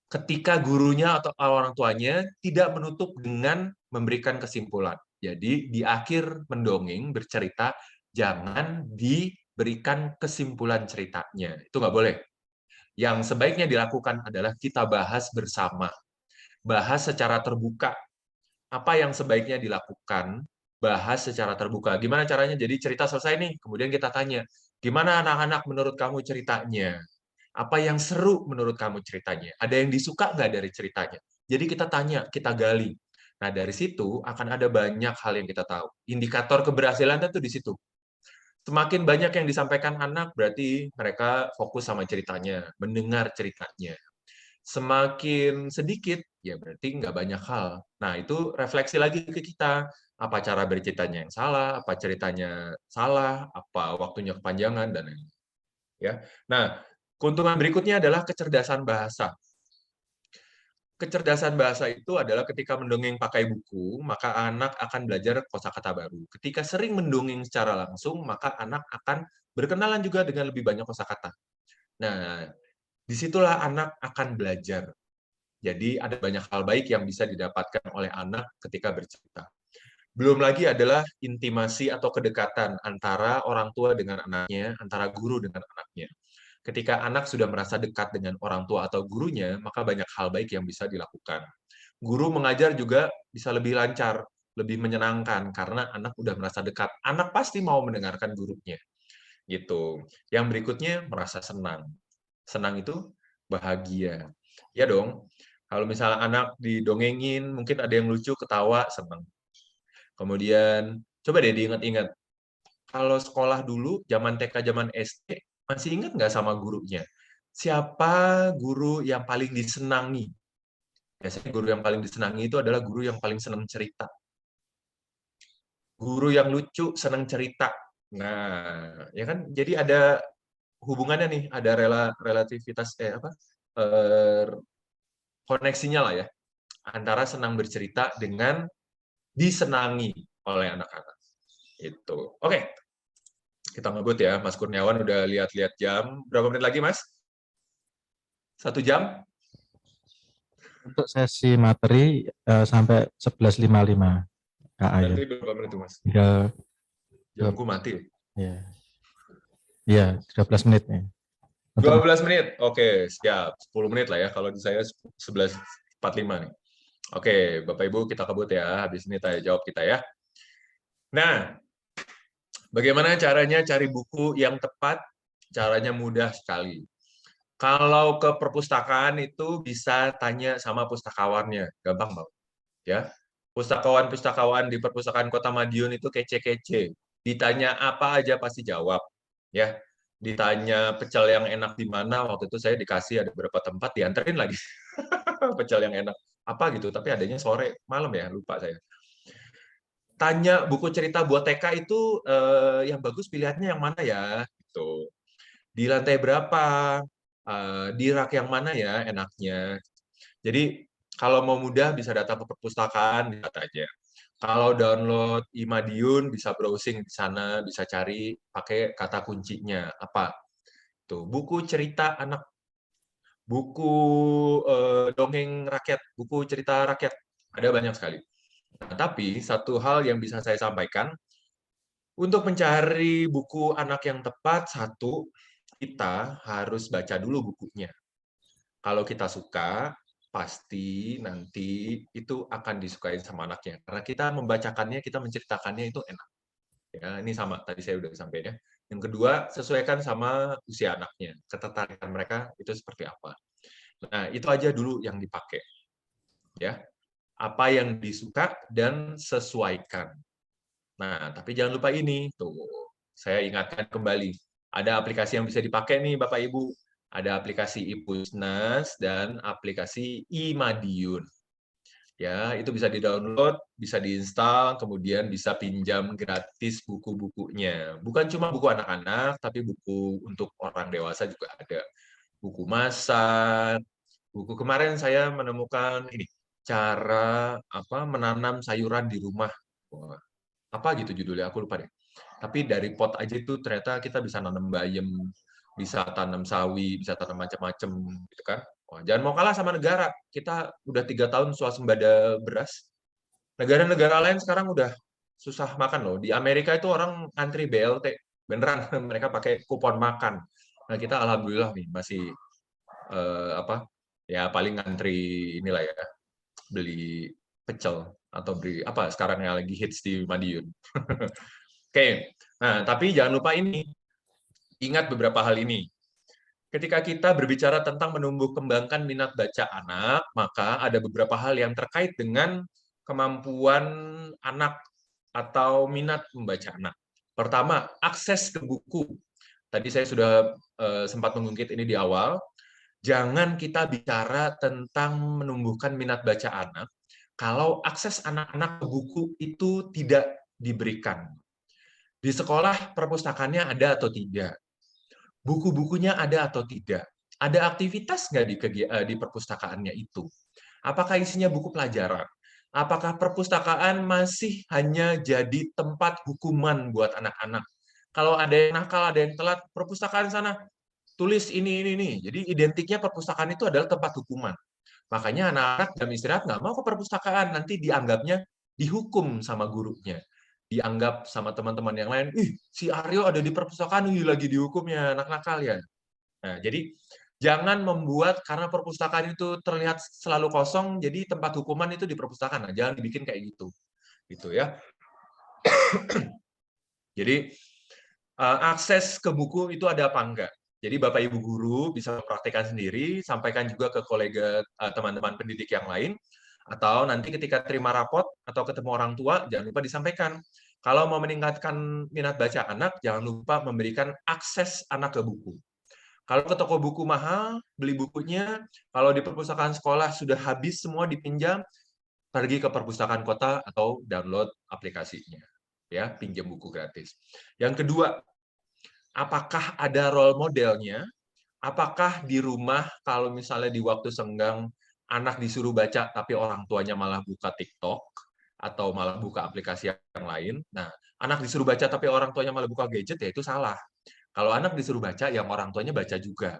D: ketika gurunya atau orang tuanya tidak menutup dengan memberikan kesimpulan. Jadi di akhir mendongeng bercerita jangan diberikan kesimpulan ceritanya. Itu nggak boleh. Yang sebaiknya dilakukan adalah kita bahas bersama. Bahas secara terbuka. Apa yang sebaiknya dilakukan, bahas secara terbuka. Gimana caranya? Jadi cerita selesai nih, kemudian kita tanya, gimana anak-anak menurut kamu ceritanya? Apa yang seru menurut kamu ceritanya? Ada yang disuka nggak dari ceritanya? Jadi kita tanya, kita gali. Nah, dari situ akan ada banyak hal yang kita tahu. Indikator keberhasilannya tuh di situ. Semakin banyak yang disampaikan anak, berarti mereka fokus sama ceritanya, mendengar ceritanya. Semakin sedikit, ya berarti nggak banyak hal. Nah, itu refleksi lagi ke kita. Apa cara berceritanya yang salah, apa ceritanya salah, apa waktunya kepanjangan, dan lain-lain. Ya. Nah, keuntungan berikutnya adalah kecerdasan bahasa. Kecerdasan bahasa itu adalah ketika mendongeng pakai buku, maka anak akan belajar kosakata baru. Ketika sering mendongeng secara langsung, maka anak akan berkenalan juga dengan lebih banyak kosakata. Nah, disitulah anak akan belajar. Jadi ada banyak hal baik yang bisa didapatkan oleh anak ketika bercerita. Belum lagi adalah intimasi atau kedekatan antara orang tua dengan anaknya, antara guru dengan anaknya. Ketika anak sudah merasa dekat dengan orang tua atau gurunya, maka banyak hal baik yang bisa dilakukan. Guru mengajar juga bisa lebih lancar, lebih menyenangkan karena anak udah merasa dekat. Anak pasti mau mendengarkan gurunya. Gitu. Yang berikutnya merasa senang. Senang itu bahagia. Ya dong. Kalau misalnya anak didongengin, mungkin ada yang lucu, ketawa, senang. Kemudian coba deh diingat-ingat. Kalau sekolah dulu, zaman TK, zaman SD, masih ingat nggak sama gurunya? Siapa guru yang paling disenangi? Biasanya guru yang paling disenangi itu adalah guru yang paling senang cerita. Guru yang lucu, senang cerita. Nah, ya kan? Jadi ada hubungannya nih, ada relativitas, koneksinya lah ya, antara senang bercerita dengan disenangi oleh anak-anak. Itu. Oke. Kita ngebut ya, Mas Kurniawan udah lihat-lihat jam. Berapa menit lagi, Mas? 1 jam?
C: Untuk sesi materi sampai 11.55 KA ya.
D: Berarti berapa menit tuh, Mas?
C: Tinggal
D: Jamku mati.
C: ya. Ya, 13 menit nih.
D: 12 menit. Oke, siap. 10 menit lah ya. Kalau di saya 11.45 nih. Oke, Bapak Ibu kita kebut ya. Habis ini tanya jawab kita ya. Nah, bagaimana caranya cari buku yang tepat? Caranya mudah sekali. Kalau ke perpustakaan itu bisa tanya sama pustakawannya, gampang banget. Ya, pustakawan-pustakawan di perpustakaan Kota Madiun itu kece-kece. Ditanya apa aja pasti jawab. Ya, ditanya pecel yang enak di mana, waktu itu saya dikasih ada beberapa tempat dianterin lagi pecel yang enak apa gitu, tapi adanya sore malam ya, lupa saya. Tanya buku cerita buat TK itu yang bagus pilihannya yang mana ya, gitu. Di lantai berapa, di rak yang mana ya enaknya. Jadi kalau mau mudah bisa datang ke perpustakaan, lihat aja. Kalau download iMadiun bisa browsing di sana, bisa cari pakai kata kuncinya apa. Tuh, buku cerita anak, buku dongeng rakyat, buku cerita rakyat, ada banyak sekali. Nah, tapi satu hal yang bisa saya sampaikan, untuk mencari buku anak yang tepat, satu, kita harus baca dulu bukunya. Kalau kita suka, pasti nanti itu akan disukai sama anaknya. Karena kita membacakannya, kita menceritakannya itu enak. Ya, ini sama, tadi saya udah sampaikan ya. Yang kedua, sesuaikan sama usia anaknya. Ketertarikan mereka itu seperti apa. Nah, itu aja dulu yang dipakai. Ya, apa yang disuka dan sesuaikan. Nah, tapi jangan lupa ini, tuh, saya ingatkan kembali. Ada aplikasi yang bisa dipakai nih, Bapak Ibu. Ada aplikasi iPusnas dan aplikasi iMadiun. Ya, itu bisa di-download, bisa diinstal, kemudian bisa pinjam gratis buku-bukunya. Bukan cuma buku anak-anak, tapi buku untuk orang dewasa juga ada. Buku masak, buku kemarin saya menemukan ini, cara menanam sayuran di rumah. Wah, apa gitu judulnya, aku lupa deh. Tapi dari pot aja itu ternyata kita bisa nanam bayam, bisa tanam sawi, bisa tanam macam-macam gitu kan. Wah, jangan mau kalah sama negara. Kita udah 3 tahun swasembada beras. Negara-negara lain sekarang udah susah makan loh. Di Amerika itu orang antri BLT, beneran mereka pakai kupon makan. Nah kita alhamdulillah nih masih apa ya paling ngantri inilah ya, beli pecel atau beli apa sekarang yang lagi hits di Madiun. Oke, nah tapi jangan lupa ini, ingat beberapa hal ini. Ketika kita berbicara tentang menumbuh kembangkan minat baca anak, maka ada beberapa hal yang terkait dengan kemampuan anak atau minat membaca anak. Pertama, akses ke buku. Tadi saya sudah sempat mengungkit ini di awal. Jangan kita bicara tentang menumbuhkan minat baca anak kalau akses anak-anak ke buku itu tidak diberikan. Di sekolah perpustakaannya ada atau tidak? Buku-bukunya ada atau tidak? Ada aktivitas nggak di perpustakaannya itu? Apakah isinya buku pelajaran? Apakah perpustakaan masih hanya jadi tempat hukuman buat anak-anak? Kalau ada yang nakal, ada yang telat, perpustakaan sana tulis ini. Jadi identiknya perpustakaan itu adalah tempat hukuman. Makanya anak-anak jam istirahat nggak mau ke perpustakaan, nanti dianggapnya dihukum sama gurunya. Dianggap sama teman-teman yang lain, ih si Aryo ada di perpustakaan, ih lagi dihukum ya, anak nakal ya. Nah, jadi jangan membuat karena perpustakaan itu terlihat selalu kosong, jadi tempat hukuman itu di perpustakaan. Nah, jangan dibikin kayak gitu. Gitu ya. Jadi akses ke buku itu ada apa enggak? Jadi Bapak Ibu guru bisa mempraktikkan sendiri, sampaikan juga ke kolega teman-teman pendidik yang lain, atau nanti ketika terima rapot atau ketemu orang tua, jangan lupa disampaikan. Kalau mau meningkatkan minat baca anak, jangan lupa memberikan akses anak ke buku. Kalau ke toko buku mahal, beli bukunya. Kalau di perpustakaan sekolah sudah habis semua dipinjam, pergi ke perpustakaan kota atau download aplikasinya. Ya, pinjam buku gratis. Yang kedua, apakah ada role modelnya? Apakah di rumah kalau misalnya di waktu senggang anak disuruh baca tapi orang tuanya malah buka TikTok atau malah buka aplikasi yang lain. Nah, anak disuruh baca tapi orang tuanya malah buka gadget ya itu salah. Kalau anak disuruh baca yang orang tuanya baca juga.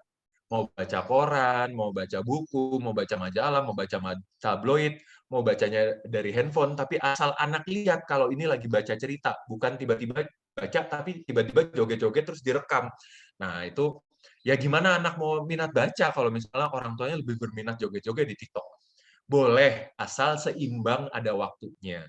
D: Mau baca koran, mau baca buku, mau baca majalah, mau baca tabloid, mau bacanya dari handphone, tapi asal anak lihat kalau ini lagi baca cerita, bukan tiba-tiba baca tapi tiba-tiba joget-joget terus direkam. Nah, itu ya gimana anak mau minat baca kalau misalnya orang tuanya lebih berminat joget-joget di TikTok. Boleh, asal seimbang ada waktunya.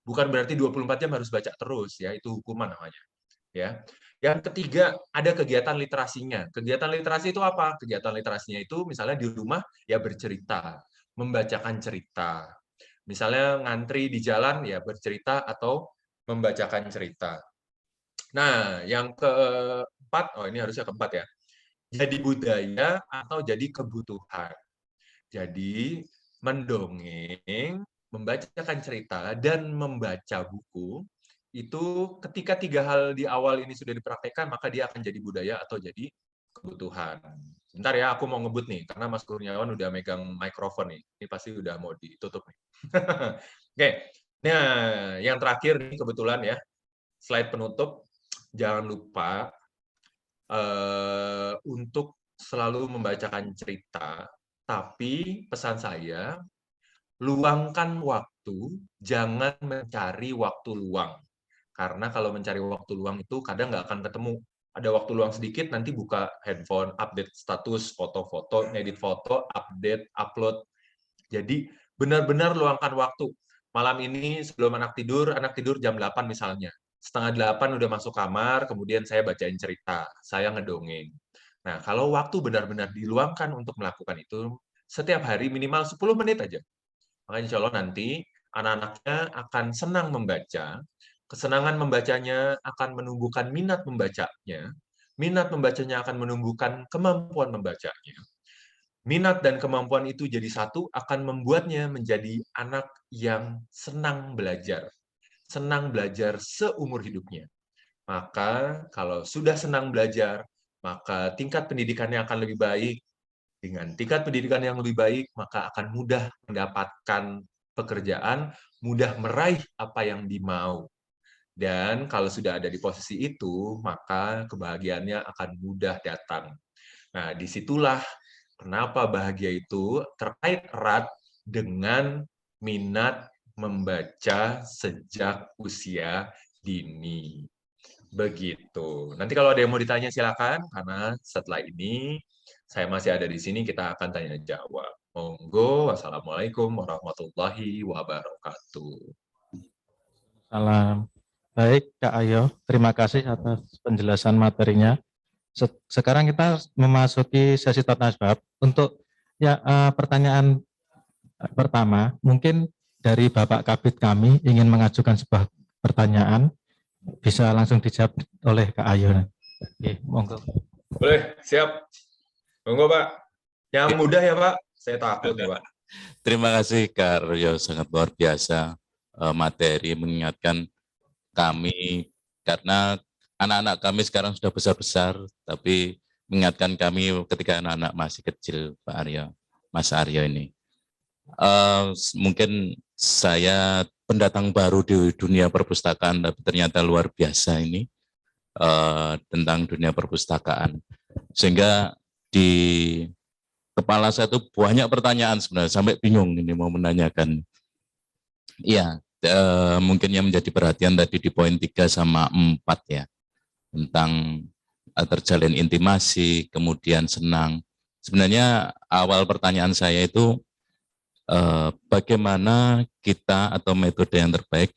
D: Bukan berarti 24 jam harus baca terus ya, itu hukuman namanya. Ya. Yang ketiga, ada kegiatan literasinya. Kegiatan literasi itu apa? Kegiatan literasinya itu misalnya di rumah ya bercerita, membacakan cerita. Misalnya ngantri di jalan ya bercerita atau membacakan cerita. Nah, yang keempat, oh ini harusnya keempat ya. Jadi budaya atau jadi kebutuhan. Jadi mendongeng, membacakan cerita, dan membaca buku, itu ketika tiga hal di awal ini sudah dipraktekkan, maka dia akan jadi budaya atau jadi kebutuhan. Bentar ya, aku mau ngebut nih, karena Mas Kurniawan udah megang mikrofon nih. Ini pasti udah mau ditutup nih. Oke, nah yang terakhir nih kebetulan ya, slide penutup, jangan lupa untuk selalu membacakan cerita, tapi pesan saya, luangkan waktu, jangan mencari waktu luang. Karena kalau mencari waktu luang itu kadang nggak akan ketemu. Ada waktu luang sedikit, nanti buka handphone, update status, foto-foto, ngedit foto, update, upload. Jadi benar-benar luangkan waktu. Malam ini sebelum anak tidur jam 8 misalnya. Setengah 8 udah masuk kamar, kemudian saya bacain cerita, saya ngedongeng. Nah, kalau waktu benar-benar diluangkan untuk melakukan itu, setiap hari minimal 10 menit aja. Maka insya Allah nanti anak-anaknya akan senang membaca, kesenangan membacanya akan menumbuhkan minat membacanya akan menumbuhkan kemampuan membacanya. Minat dan kemampuan itu jadi satu akan membuatnya menjadi anak yang senang belajar seumur hidupnya. Maka kalau sudah senang belajar, maka tingkat pendidikannya akan lebih baik. Dengan tingkat pendidikan yang lebih baik, maka akan mudah mendapatkan pekerjaan, mudah meraih apa yang dimau. Dan kalau sudah ada di posisi itu, maka kebahagiaannya akan mudah datang. Nah, disitulah kenapa bahagia itu terkait erat dengan minat membaca sejak usia dini. Begitu. Nanti kalau ada yang mau ditanya silakan, karena setelah ini saya masih ada di sini, kita akan tanya jawab. Monggo, wassalamualaikum warahmatullahi wabarakatuh.
C: Salam. Baik, Kak Ayo, terima kasih atas penjelasan materinya. Sekarang kita memasuki sesi tanya jawab. Untuk pertanyaan pertama, mungkin dari Bapak Kabid kami ingin mengajukan sebuah pertanyaan, bisa langsung dijawab oleh Kak Ayo. Oke, monggo.
D: Boleh, siap. Monggo, Pak. Yang mudah ya, Pak. Saya takut nih, Pak.
E: Terima kasih Kak Aryo, sangat luar biasa materi mengingatkan kami, karena anak-anak kami sekarang sudah besar-besar, tapi mengingatkan kami ketika anak-anak masih kecil, Pak Aryo, Mas Aryo ini. Mungkin saya pendatang baru di dunia perpustakaan, tapi ternyata luar biasa ini tentang dunia perpustakaan. Sehingga di kepala saya itu banyak pertanyaan sebenarnya, sampai bingung ini mau menanyakan. Iya, mungkin yang menjadi perhatian tadi di poin 3 sama 4 ya, tentang terjalin intimasi, kemudian senang. Sebenarnya awal pertanyaan saya itu bagaimana kita atau metode yang terbaik,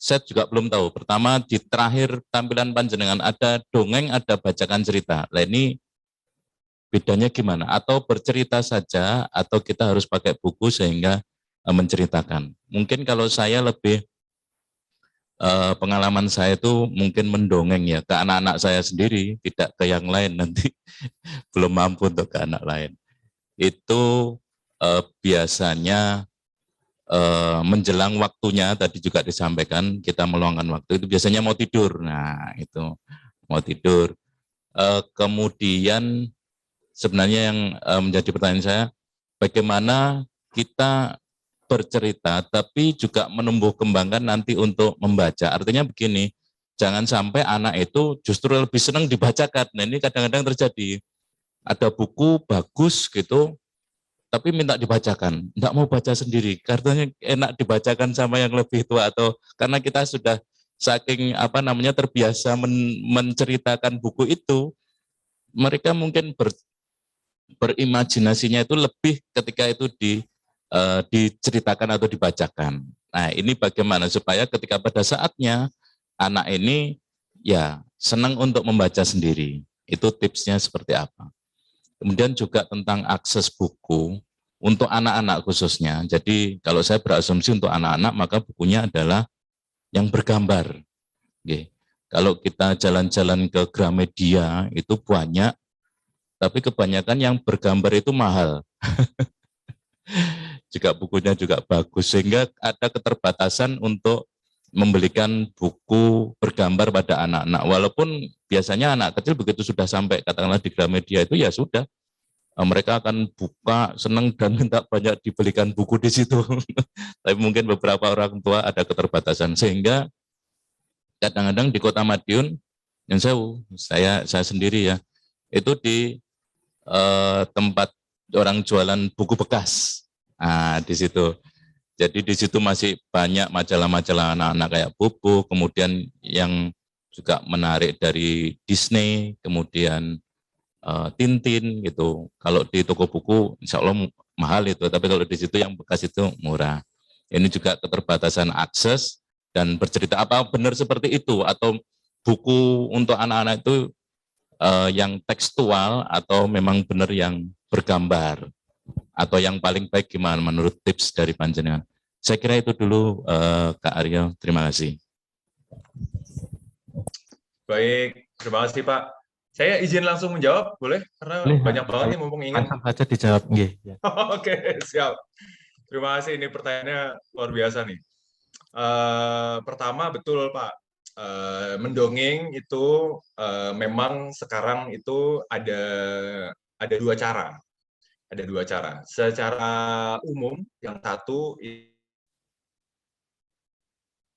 E: saya juga belum tahu. Pertama di terakhir tampilan panjenengan ada dongeng, ada bacakan cerita. Nah ini bedanya gimana? Atau bercerita saja, atau kita harus pakai buku sehingga menceritakan. Mungkin kalau saya lebih, pengalaman saya itu mungkin mendongeng ya, ke anak-anak saya sendiri, tidak ke yang lain, nanti belum mampu untuk ke anak lain. Itu biasanya menjelang waktunya, tadi juga disampaikan, kita meluangkan waktu, itu biasanya mau tidur. Nah itu, mau tidur. Kemudian sebenarnya yang menjadi pertanyaan saya, bagaimana kita bercerita, tapi juga menumbuh kembangkan nanti untuk membaca. Artinya begini, jangan sampai anak itu justru lebih senang dibacakan. Nah ini kadang-kadang terjadi, ada buku bagus gitu, tapi minta dibacakan, enggak mau baca sendiri, katanya enak dibacakan sama yang lebih tua, atau karena kita sudah saking terbiasa menceritakan buku itu, mereka mungkin berimajinasinya itu lebih ketika itu diceritakan atau dibacakan. Nah ini bagaimana supaya ketika pada saatnya anak ini ya senang untuk membaca sendiri, itu tipsnya seperti apa? Kemudian juga tentang akses buku untuk anak-anak khususnya. Jadi kalau saya berasumsi untuk anak-anak, maka bukunya adalah yang bergambar. Oke. Kalau kita jalan-jalan ke Gramedia itu banyak, tapi kebanyakan yang bergambar itu mahal. Juga bukunya juga bagus, sehingga ada keterbatasan untuk membelikan buku bergambar pada anak-anak. Walaupun biasanya anak kecil begitu sudah sampai katakanlah di Gramedia itu ya sudah, mereka akan buka senang dan minta banyak dibelikan buku di situ. Tapi mungkin beberapa orang tua ada keterbatasan, sehingga kadang-kadang di Kota Madiun, yang saya sendiri ya, itu di tempat orang jualan buku bekas. Nah, di situ. Jadi di situ masih banyak majalah-majalah anak-anak kayak Bobo, kemudian yang juga menarik dari Disney, kemudian Tintin gitu. Kalau di toko buku insya Allah mahal itu, tapi kalau di situ yang bekas itu murah. Ini juga keterbatasan akses dan bercerita apa benar seperti itu, atau buku untuk anak-anak itu yang tekstual atau memang benar yang bergambar, atau yang paling baik gimana menurut tips dari panjenengan? Saya kira itu dulu Kak Aryo, terima kasih.
D: Baik, terima kasih Pak. Saya izin langsung menjawab, boleh? Karena
C: Boleh,
D: banyak banget nih mumpung ingat.
C: langsung saja dijawab.
D: Oke, siap. Terima kasih, ini pertanyaannya luar biasa nih. Pertama betul Pak, mendongeng itu memang sekarang itu ada dua cara. Ada dua cara. Secara umum, yang satu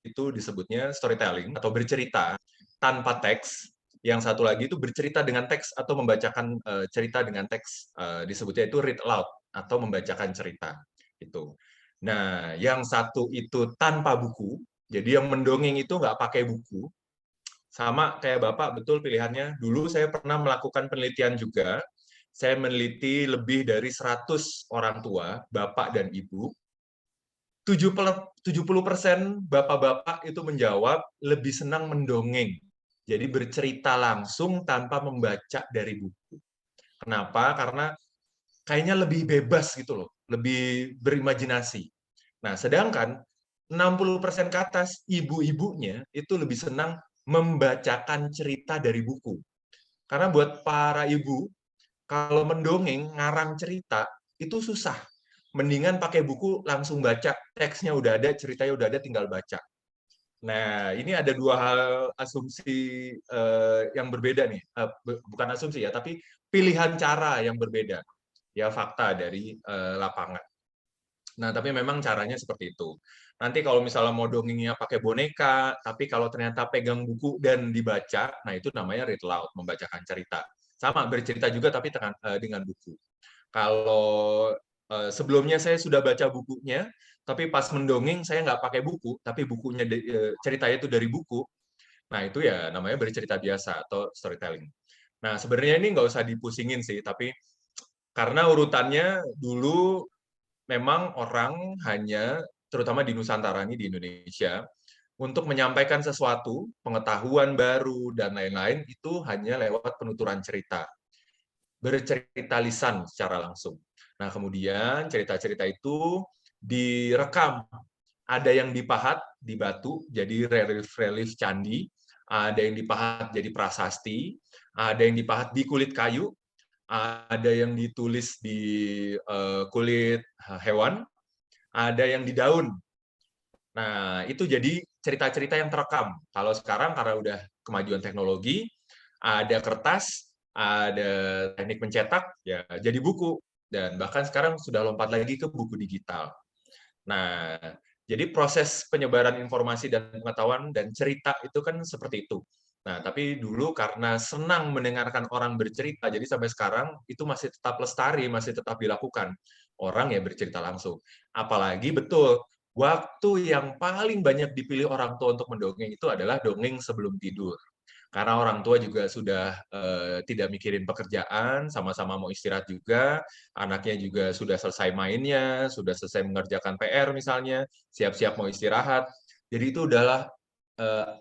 D: itu disebutnya storytelling atau bercerita tanpa teks. Yang satu lagi itu bercerita dengan teks atau membacakan cerita dengan teks. Disebutnya itu read aloud. atau membacakan cerita. Itu. Nah, yang satu itu tanpa buku, jadi yang mendongeng itu nggak pakai buku. Sama kayak Bapak, betul pilihannya. Dulu saya pernah melakukan penelitian juga. Saya meneliti lebih dari 100 orang tua, Bapak dan Ibu. 70% bapak-bapak itu menjawab lebih senang mendongeng. Jadi bercerita langsung tanpa membaca dari buku. Kenapa? Karena kayaknya lebih bebas gitu loh, lebih berimajinasi. Nah, sedangkan 60% ke atas ibu-ibunya itu lebih senang membacakan cerita dari buku. Karena buat para ibu, kalau mendongeng, ngarang cerita, itu susah. Mendingan pakai buku, langsung baca. Teksnya udah ada, ceritanya udah ada, tinggal baca. Nah, ini ada dua hal asumsi yang berbeda nih. Bukan asumsi ya, tapi pilihan cara yang berbeda. Ya, fakta dari lapangan. Nah, tapi memang caranya seperti itu. Nanti kalau misalnya mau dongengnya pakai boneka, tapi kalau ternyata pegang buku dan dibaca, nah itu namanya read aloud, membacakan cerita. Sama, bercerita juga tapi dengan buku. Kalau sebelumnya saya sudah baca bukunya, tapi pas mendongeng saya nggak pakai buku, tapi bukunya ceritanya itu dari buku, nah itu ya namanya bercerita biasa atau storytelling. Nah, sebenarnya ini nggak usah dipusingin sih, tapi karena urutannya dulu memang orang hanya, terutama di Nusantara ini, di Indonesia, untuk menyampaikan sesuatu, pengetahuan baru, dan lain-lain, itu hanya lewat penuturan cerita. Bercerita lisan secara langsung. Nah, kemudian cerita-cerita itu direkam. Ada yang dipahat di batu, jadi relief-relief candi. Ada yang dipahat jadi prasasti. Ada yang dipahat di kulit kayu. Ada yang ditulis di kulit hewan. Ada yang di daun. Nah, itu jadi cerita-cerita yang terekam. Kalau sekarang karena udah kemajuan teknologi, ada kertas, ada teknik mencetak, ya jadi buku. Dan bahkan sekarang sudah lompat lagi ke buku digital. Nah, jadi proses penyebaran informasi dan pengetahuan dan cerita itu kan seperti itu. Nah, tapi dulu karena senang mendengarkan orang bercerita, jadi sampai sekarang itu masih tetap lestari, masih tetap dilakukan. Orang ya bercerita langsung. Apalagi betul, waktu yang paling banyak dipilih orang tua untuk mendongeng itu adalah dongeng sebelum tidur. Karena orang tua juga sudah tidak mikirin pekerjaan, sama-sama mau istirahat juga, anaknya juga sudah selesai mainnya, sudah selesai mengerjakan PR misalnya, siap-siap mau istirahat. Jadi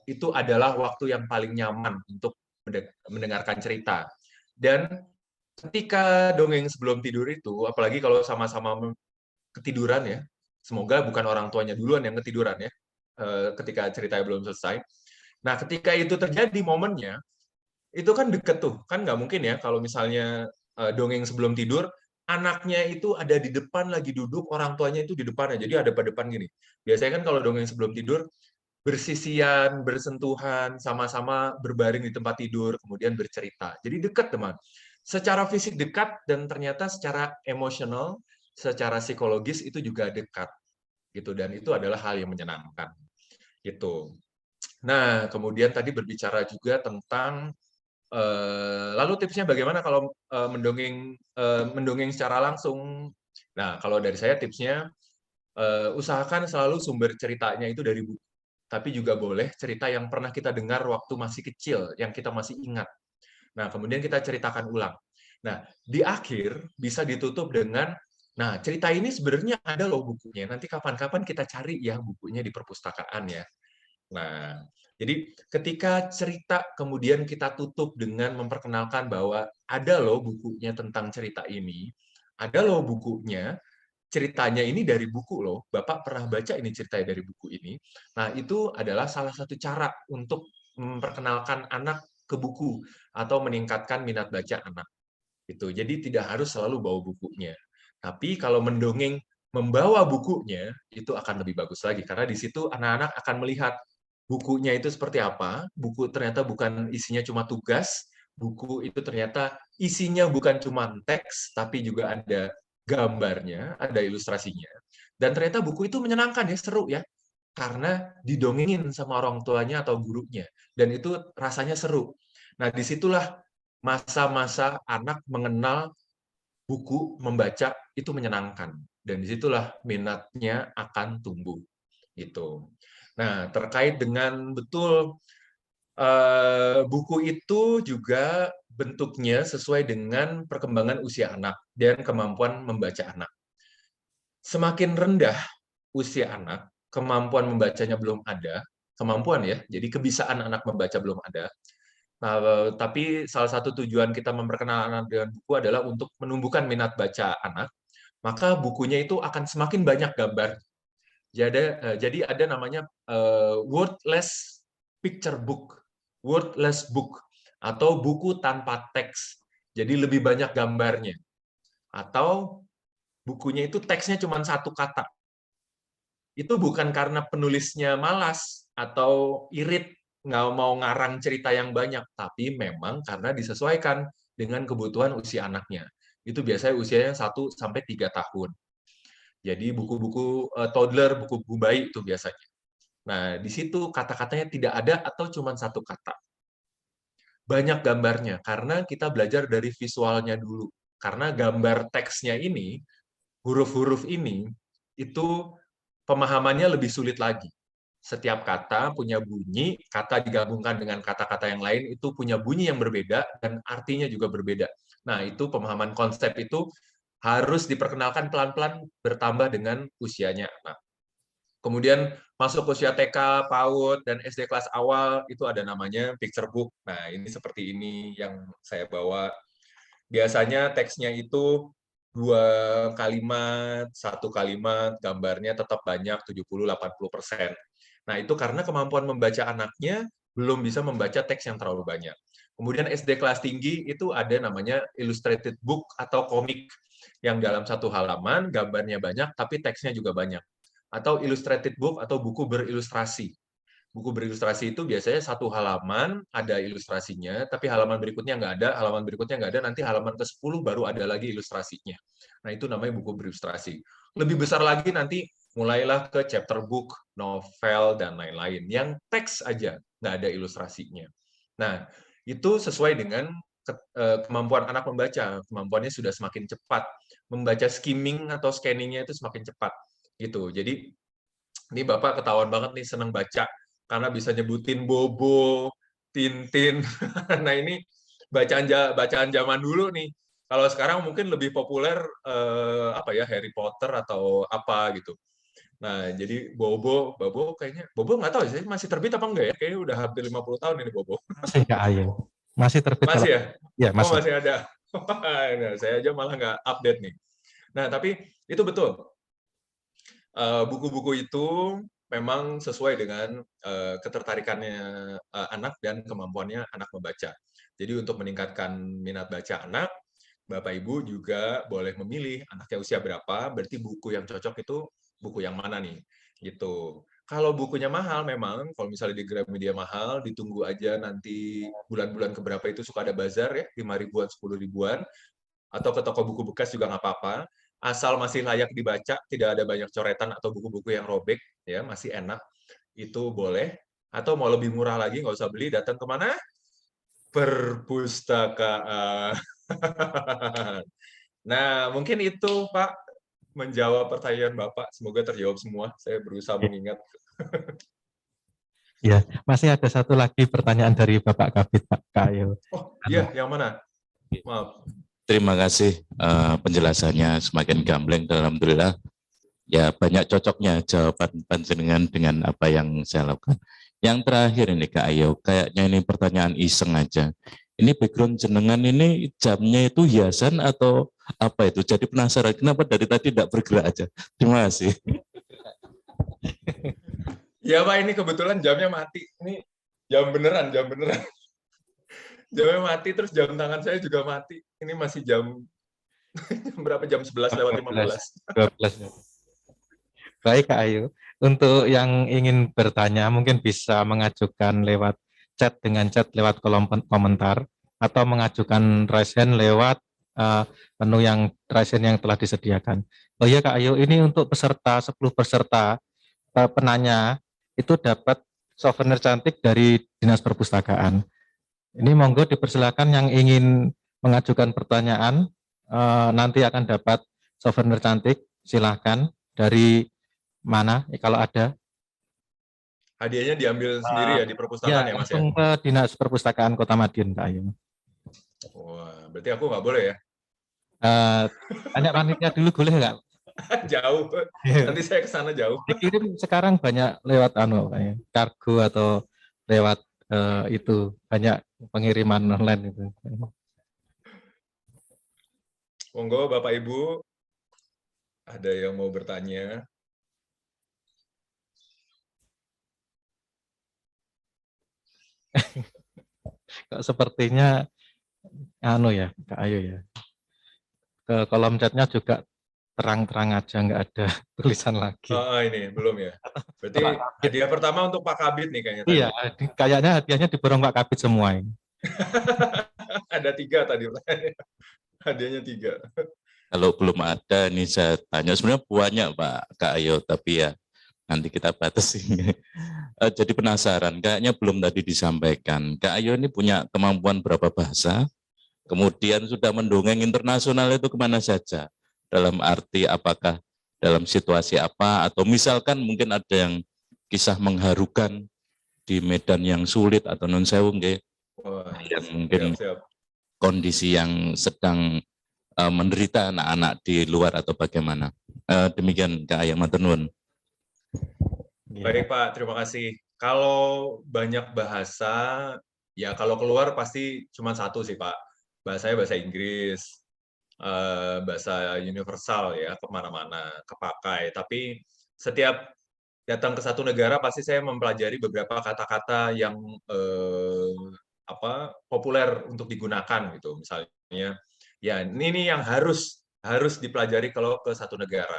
D: itu adalah waktu yang paling nyaman untuk mendengarkan cerita. Dan ketika dongeng sebelum tidur itu, apalagi kalau sama-sama ketiduran ya, semoga bukan orang tuanya duluan yang ketiduran ya, ketika ceritanya belum selesai. Nah, ketika itu terjadi momennya, itu kan deket tuh, kan nggak mungkin ya kalau misalnya dongeng sebelum tidur, anaknya itu ada di depan lagi duduk, orang tuanya itu di depannya, jadi ada pada depan gini. Biasanya kan kalau dongeng sebelum tidur, bersisian, bersentuhan, sama-sama berbaring di tempat tidur, kemudian bercerita. Jadi dekat, teman. Secara fisik dekat, dan ternyata secara emosional, secara psikologis itu juga dekat. Gitu, dan itu adalah hal yang menyenangkan. Gitu. Nah, kemudian tadi berbicara juga tentang lalu tipsnya bagaimana kalau mendongeng secara langsung. Nah, kalau dari saya tipsnya usahakan selalu sumber ceritanya itu dari buku. Tapi juga boleh cerita yang pernah kita dengar waktu masih kecil, yang kita masih ingat. Nah, kemudian kita ceritakan ulang. Nah, di akhir bisa ditutup dengan, nah, cerita ini sebenarnya ada loh bukunya. Nanti kapan-kapan kita cari ya bukunya di perpustakaan ya. Nah, jadi ketika cerita kemudian kita tutup dengan memperkenalkan bahwa ada loh bukunya tentang cerita ini, ada loh bukunya, ceritanya ini dari buku loh, Bapak pernah baca ini ceritanya dari buku ini. Nah, itu adalah salah satu cara untuk memperkenalkan anak ke buku atau meningkatkan minat baca anak. Gitu. Jadi tidak harus selalu bawa bukunya. Tapi kalau mendongeng membawa bukunya, itu akan lebih bagus lagi. Karena di situ anak-anak akan melihat bukunya itu seperti apa, buku ternyata bukan isinya cuma tugas, buku itu ternyata isinya bukan cuma teks, tapi juga ada gambarnya, ada ilustrasinya. Dan ternyata buku itu menyenangkan ya, seru ya, karena didongengin sama orang tuanya atau gurunya. Dan itu rasanya seru. Nah, disitulah masa-masa anak mengenal buku membaca itu menyenangkan, dan disitulah minatnya akan tumbuh gitu. Nah, terkait dengan betul buku itu juga bentuknya sesuai dengan perkembangan usia anak dan kemampuan membaca anak. Semakin rendah usia anak, kemampuan membacanya belum ada, kemampuan ya, jadi kebiasaan anak membaca belum ada. Nah, tapi salah satu tujuan kita memperkenalkan anak dengan buku adalah untuk menumbuhkan minat baca anak, maka bukunya itu akan semakin banyak gambar. Jadi ada namanya wordless picture book, wordless book, atau buku tanpa teks. Jadi lebih banyak gambarnya. Atau bukunya itu teksnya cuma satu kata. Itu bukan karena penulisnya malas atau irit, nggak mau ngarang cerita yang banyak, tapi memang karena disesuaikan dengan kebutuhan usia anaknya. Itu biasanya usianya 1-3 tahun. Jadi buku-buku toddler, buku-buku bayi itu biasanya. Nah, di situ kata-katanya tidak ada atau cuma satu kata. Banyak gambarnya, karena kita belajar dari visualnya dulu. Karena gambar teksnya ini, huruf-huruf ini, itu pemahamannya lebih sulit lagi. Setiap kata punya bunyi, kata digabungkan dengan kata-kata yang lain, itu punya bunyi yang berbeda, dan artinya juga berbeda. Nah, itu pemahaman konsep itu harus diperkenalkan pelan-pelan bertambah dengan usianya anak. Kemudian masuk usia TK, PAUD, dan SD kelas awal, itu ada namanya picture book. Nah, ini seperti ini yang saya bawa. Biasanya teksnya itu 2 kalimat, 1 kalimat, gambarnya tetap banyak, 70-80%. Nah, itu karena kemampuan membaca anaknya belum bisa membaca teks yang terlalu banyak. Kemudian SD kelas tinggi itu ada namanya illustrated book atau komik, yang dalam satu halaman gambarnya banyak, tapi teksnya juga banyak. Atau illustrated book atau buku berilustrasi. Buku berilustrasi itu biasanya satu halaman ada ilustrasinya, tapi halaman berikutnya nggak ada, halaman berikutnya nggak ada, nanti halaman ke-10 baru ada lagi ilustrasinya. Nah, itu namanya buku berilustrasi. Lebih besar lagi nanti mulailah ke chapter book, novel, dan lain-lain. Yang teks aja, nggak ada ilustrasinya. Nah, itu sesuai dengan kemampuan anak membaca. Kemampuannya sudah semakin cepat. Membaca skimming atau scanningnya itu semakin cepat. Gitu. Jadi, ini Bapak ketahuan banget nih senang baca, karena bisa nyebutin Bobo, Tintin. Nah, ini bacaan zaman dulu nih. Kalau sekarang mungkin lebih populer apa ya, Harry Potter atau apa gitu. Nah, jadi Bobo kayaknya Bobo nggak tahu sih masih terbit apa enggak ya? Kayaknya udah hampir 50 tahun ini Bobo.
C: Masih Kak Ayo. Masih terbit
D: Masih ya?
C: Ya,
D: Oh,
C: masih.
D: masih ada. Nah, saya aja malah nggak update nih. Nah, tapi itu betul. Buku-buku itu memang sesuai dengan ketertarikannya anak dan kemampuannya anak membaca. Jadi untuk meningkatkan minat baca anak, Bapak Ibu juga boleh memilih anaknya usia berapa, berarti buku yang cocok itu buku yang mana nih, gitu. Kalau bukunya mahal memang, kalau misalnya di Gramedia mahal, ditunggu aja nanti bulan-bulan keberapa itu suka ada bazar ya, 5 ribuan, 10 ribuan, atau ke toko buku bekas juga nggak apa-apa. Asal masih layak dibaca, tidak ada banyak coretan atau buku-buku yang robek, ya masih enak, itu boleh. Atau mau lebih murah lagi, nggak usah beli, datang kemana? Perpustakaan. Nah, mungkin itu Pak, menjawab pertanyaan Bapak. Semoga terjawab semua. Saya berusaha mengingat.
C: Ya, masih ada satu lagi pertanyaan dari Bapak Kabid, Pak Kayo.
D: Oh, iya, yang mana? Maaf.
E: Terima kasih penjelasannya semakin gamblang dan alhamdulillah ya banyak cocoknya jawaban panjenengan dengan apa yang saya lakukan. Yang terakhir ini Kak Ayo, kayaknya ini pertanyaan iseng aja. Ini background jenengan ini jamnya itu hiasan atau apa itu? Jadi penasaran kenapa dari tadi tidak bergerak aja. Terima kasih.
D: Ya Pak, ini kebetulan jamnya mati. Ini jam beneran, jam beneran. Jamnya mati, terus jam tangan saya juga mati. Ini masih jam berapa? Jam 11:15.
C: 12. Baik Kak Ayu, untuk yang ingin bertanya mungkin bisa mengajukan lewat chat dengan chat lewat kolom komentar atau mengajukan raise hand lewat menu yang raise hand yang telah disediakan. Oh iya Kak Ayu, ini untuk peserta 10 peserta penanya itu dapat souvenir cantik dari Dinas Perpustakaan. Ini monggo dipersilakan yang ingin mengajukan pertanyaan nanti akan dapat souvenir cantik. Silahkan dari mana kalau ada.
D: Hadiahnya diambil sendiri ya di perpustakaan ya Mas ya?
C: Langsung ke Dinas Perpustakaan Kota Madiun, Kak Ayu.
D: Wah, berarti aku nggak boleh ya?
C: Tanya panitia dulu boleh nggak?
D: Jauh. Nanti saya ke sana jauh.
C: Dikirim sekarang banyak lewat kargo atau lewat itu banyak pengiriman online itu.
D: Monggo Bapak Ibu, ada yang mau bertanya?
C: Kok sepertinya ya Kak Ayu ya. Ke kolom chatnya juga terang-terang aja, nggak ada tulisan lagi.
D: Ini belum ya. Berarti hadiah pertama untuk Pak Kabit nih kayaknya.
C: Iya, kayaknya hadiahnya diborong Pak Kabit semua ini.
D: Ada 3 tadi. Hadiahnya 3.
E: Kalau belum ada nih saya tanya, sebenarnya banyak Pak Kak Ayo, tapi ya nanti kita batasi. Jadi penasaran, kayaknya belum tadi disampaikan. Kak Ayo ini punya kemampuan berapa bahasa? Kemudian sudah mendongeng internasional itu kemana saja? Dalam arti apakah dalam situasi apa? Atau misalkan mungkin ada yang kisah mengharukan di medan yang sulit atau non sewu yang mungkin kondisi yang sedang menderita anak-anak di luar atau bagaimana? Demikian Kak Ayam matur nuwun.
D: Baik Pak, terima kasih. Kalau banyak bahasa, ya kalau keluar pasti cuma satu sih Pak. Bahasanya bahasa Inggris, bahasa universal ya, kemana-mana, kepakai. Tapi setiap datang ke satu negara pasti saya mempelajari beberapa kata-kata yang populer untuk digunakan gitu. Misalnya, ya ini yang harus dipelajari kalau ke satu negara.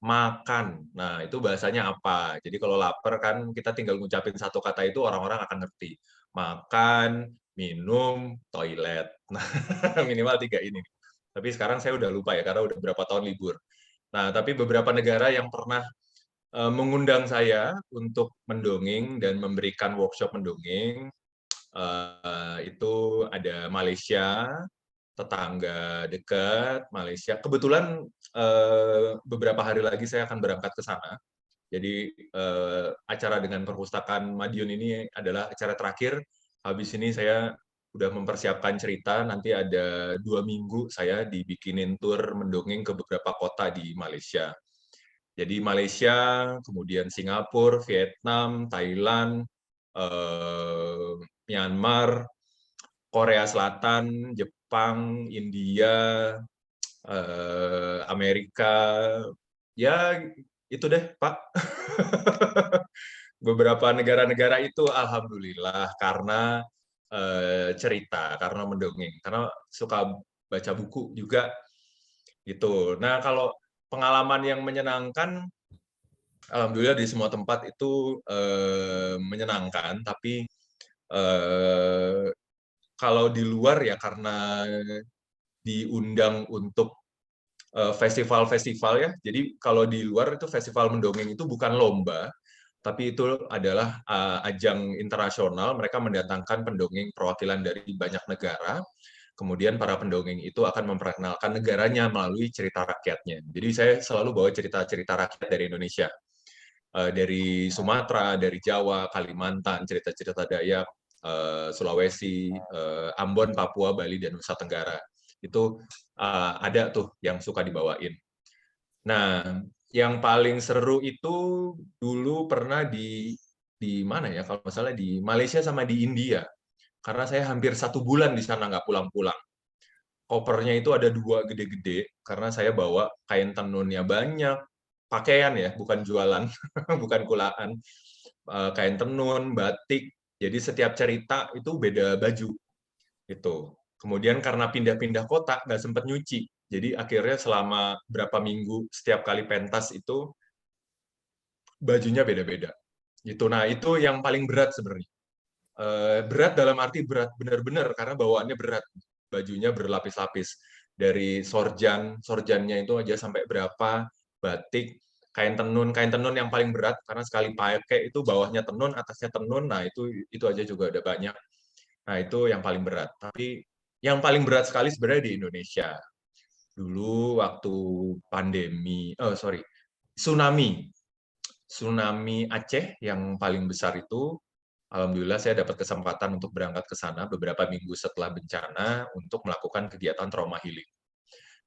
D: Makan. Nah, itu bahasanya apa? Jadi kalau lapar kan kita tinggal ngucapin satu kata itu orang-orang akan ngerti. Makan, minum, toilet. Nah, minimal 3 ini. Tapi sekarang saya udah lupa ya karena udah berapa tahun libur. Nah, tapi beberapa negara yang pernah mengundang saya untuk mendongeng dan memberikan workshop mendongeng itu ada Malaysia, tetangga dekat Malaysia. Kebetulan beberapa hari lagi saya akan berangkat ke sana. Jadi acara dengan Perpustakaan Madiun ini adalah acara terakhir. Habis ini saya udah mempersiapkan cerita. Nanti ada 2 minggu saya dibikinin tur mendongeng ke beberapa kota di Malaysia. Jadi Malaysia, kemudian Singapura, Vietnam, Thailand, Myanmar, Korea Selatan, Jepang, India, Amerika, ya itu deh Pak. Beberapa negara-negara itu alhamdulillah karena cerita, karena mendongeng, karena suka baca buku juga gitu. Nah kalau pengalaman yang menyenangkan, alhamdulillah di semua tempat itu menyenangkan, tapi kalau di luar ya karena diundang untuk festival-festival ya. Jadi kalau di luar itu festival mendongeng itu bukan lomba, tapi itu adalah ajang internasional. Mereka mendatangkan pendongeng perwakilan dari banyak negara. Kemudian para pendongeng itu akan memperkenalkan negaranya melalui cerita rakyatnya. Jadi saya selalu bawa cerita-cerita rakyat dari Indonesia. Dari Sumatera, dari Jawa, Kalimantan, cerita-cerita Dayak, Sulawesi, Ambon, Papua, Bali, dan Nusa Tenggara. Itu ada tuh yang suka dibawain. Nah, yang paling seru itu dulu pernah di mana ya, kalau misalnya di Malaysia sama di India. Karena saya hampir 1 bulan di sana nggak pulang-pulang. Kopernya itu ada 2 gede-gede, karena saya bawa kain tenunnya banyak, pakaian ya, bukan jualan, bukan kulaan. Kain tenun, batik, jadi setiap cerita itu beda baju. Itu. Kemudian karena pindah-pindah kota, nggak sempat nyuci. Jadi akhirnya selama berapa minggu, setiap kali pentas itu, bajunya beda-beda. Gitu. Nah, itu yang paling berat sebenarnya. Berat dalam arti berat benar-benar, karena bawaannya berat. Bajunya berlapis-lapis. Dari sorjannya itu aja sampai berapa, batik, kain tenun yang paling berat, karena sekali pakai itu bawahnya tenun, atasnya tenun, nah itu aja juga ada banyak. Nah, itu yang paling berat. Tapi Yang paling berat sekali sebenarnya di Indonesia. Dulu waktu pandemi, tsunami Aceh yang paling besar itu, alhamdulillah saya dapat kesempatan untuk berangkat ke sana beberapa minggu setelah bencana untuk melakukan kegiatan trauma healing.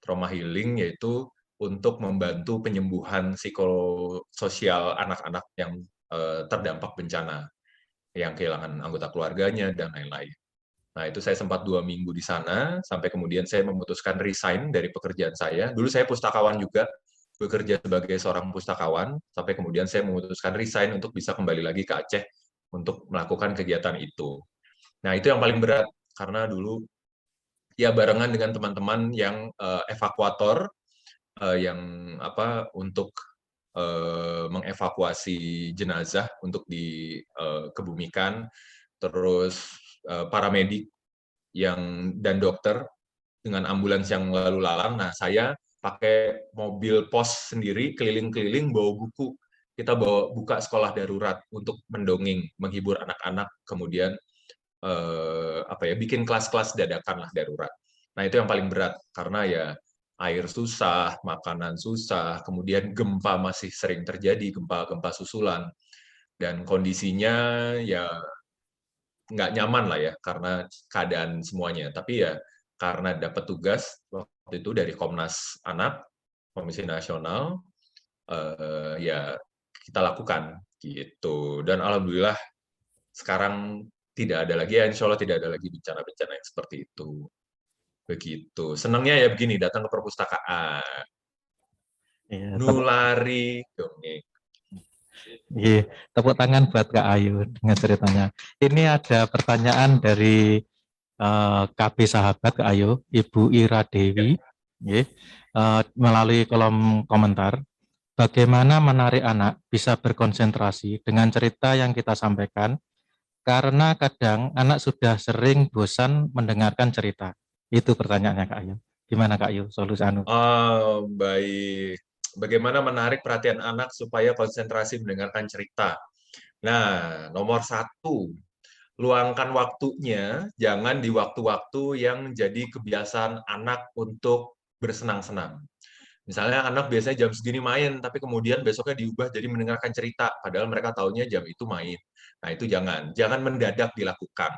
D: Trauma healing yaitu untuk membantu penyembuhan psikososial anak-anak yang terdampak bencana, yang kehilangan anggota keluarganya dan lain-lain. Nah, itu saya sempat 2 minggu di sana, sampai kemudian saya memutuskan resign dari pekerjaan saya. Dulu saya pustakawan juga, bekerja sebagai seorang pustakawan, sampai kemudian saya memutuskan resign untuk bisa kembali lagi ke Aceh untuk melakukan kegiatan itu. Nah, itu yang paling berat, karena dulu ya barengan dengan teman-teman yang evakuator, yang untuk mengevakuasi jenazah untuk dikebumikan, terus paramedik dan dokter dengan ambulans yang lalu lalang. Nah, saya pakai mobil pos sendiri keliling-keliling bawa buku. Kita buka sekolah darurat untuk mendongeng, menghibur anak-anak, kemudian bikin kelas-kelas dadakan lah darurat. Nah, itu yang paling berat karena ya air susah, makanan susah, kemudian gempa masih sering terjadi, gempa-gempa susulan, dan kondisinya ya nggak nyaman lah ya karena keadaan semuanya. Tapi ya karena dapat tugas waktu itu dari Komnas Anak, Komisi Nasional, ya kita lakukan gitu. Dan alhamdulillah sekarang tidak ada lagi, ya insya Allah tidak ada lagi bencana-bencana yang seperti itu. Begitu. Senangnya ya begini, datang ke perpustakaan,
C: Iya,
D: nulari dongeng.
C: iya, tepuk tangan buat Kak Ayu dengan ceritanya. Ini ada pertanyaan dari KB Sahabat Kak Ayu, Ibu Ira Dewi, melalui kolom komentar. Bagaimana menarik anak bisa berkonsentrasi dengan cerita yang kita sampaikan, karena kadang anak sudah sering bosan mendengarkan cerita. Itu pertanyaannya Kak Ayu. Gimana Kak Ayu, solusi
D: Baik. Bagaimana menarik perhatian anak supaya konsentrasi mendengarkan cerita? Nah, nomor 1, luangkan waktunya, jangan di waktu-waktu yang jadi kebiasaan anak untuk bersenang-senang. Misalnya anak biasanya jam segini main, tapi kemudian besoknya diubah jadi mendengarkan cerita, padahal mereka taunya jam itu main. Nah, itu jangan mendadak dilakukan.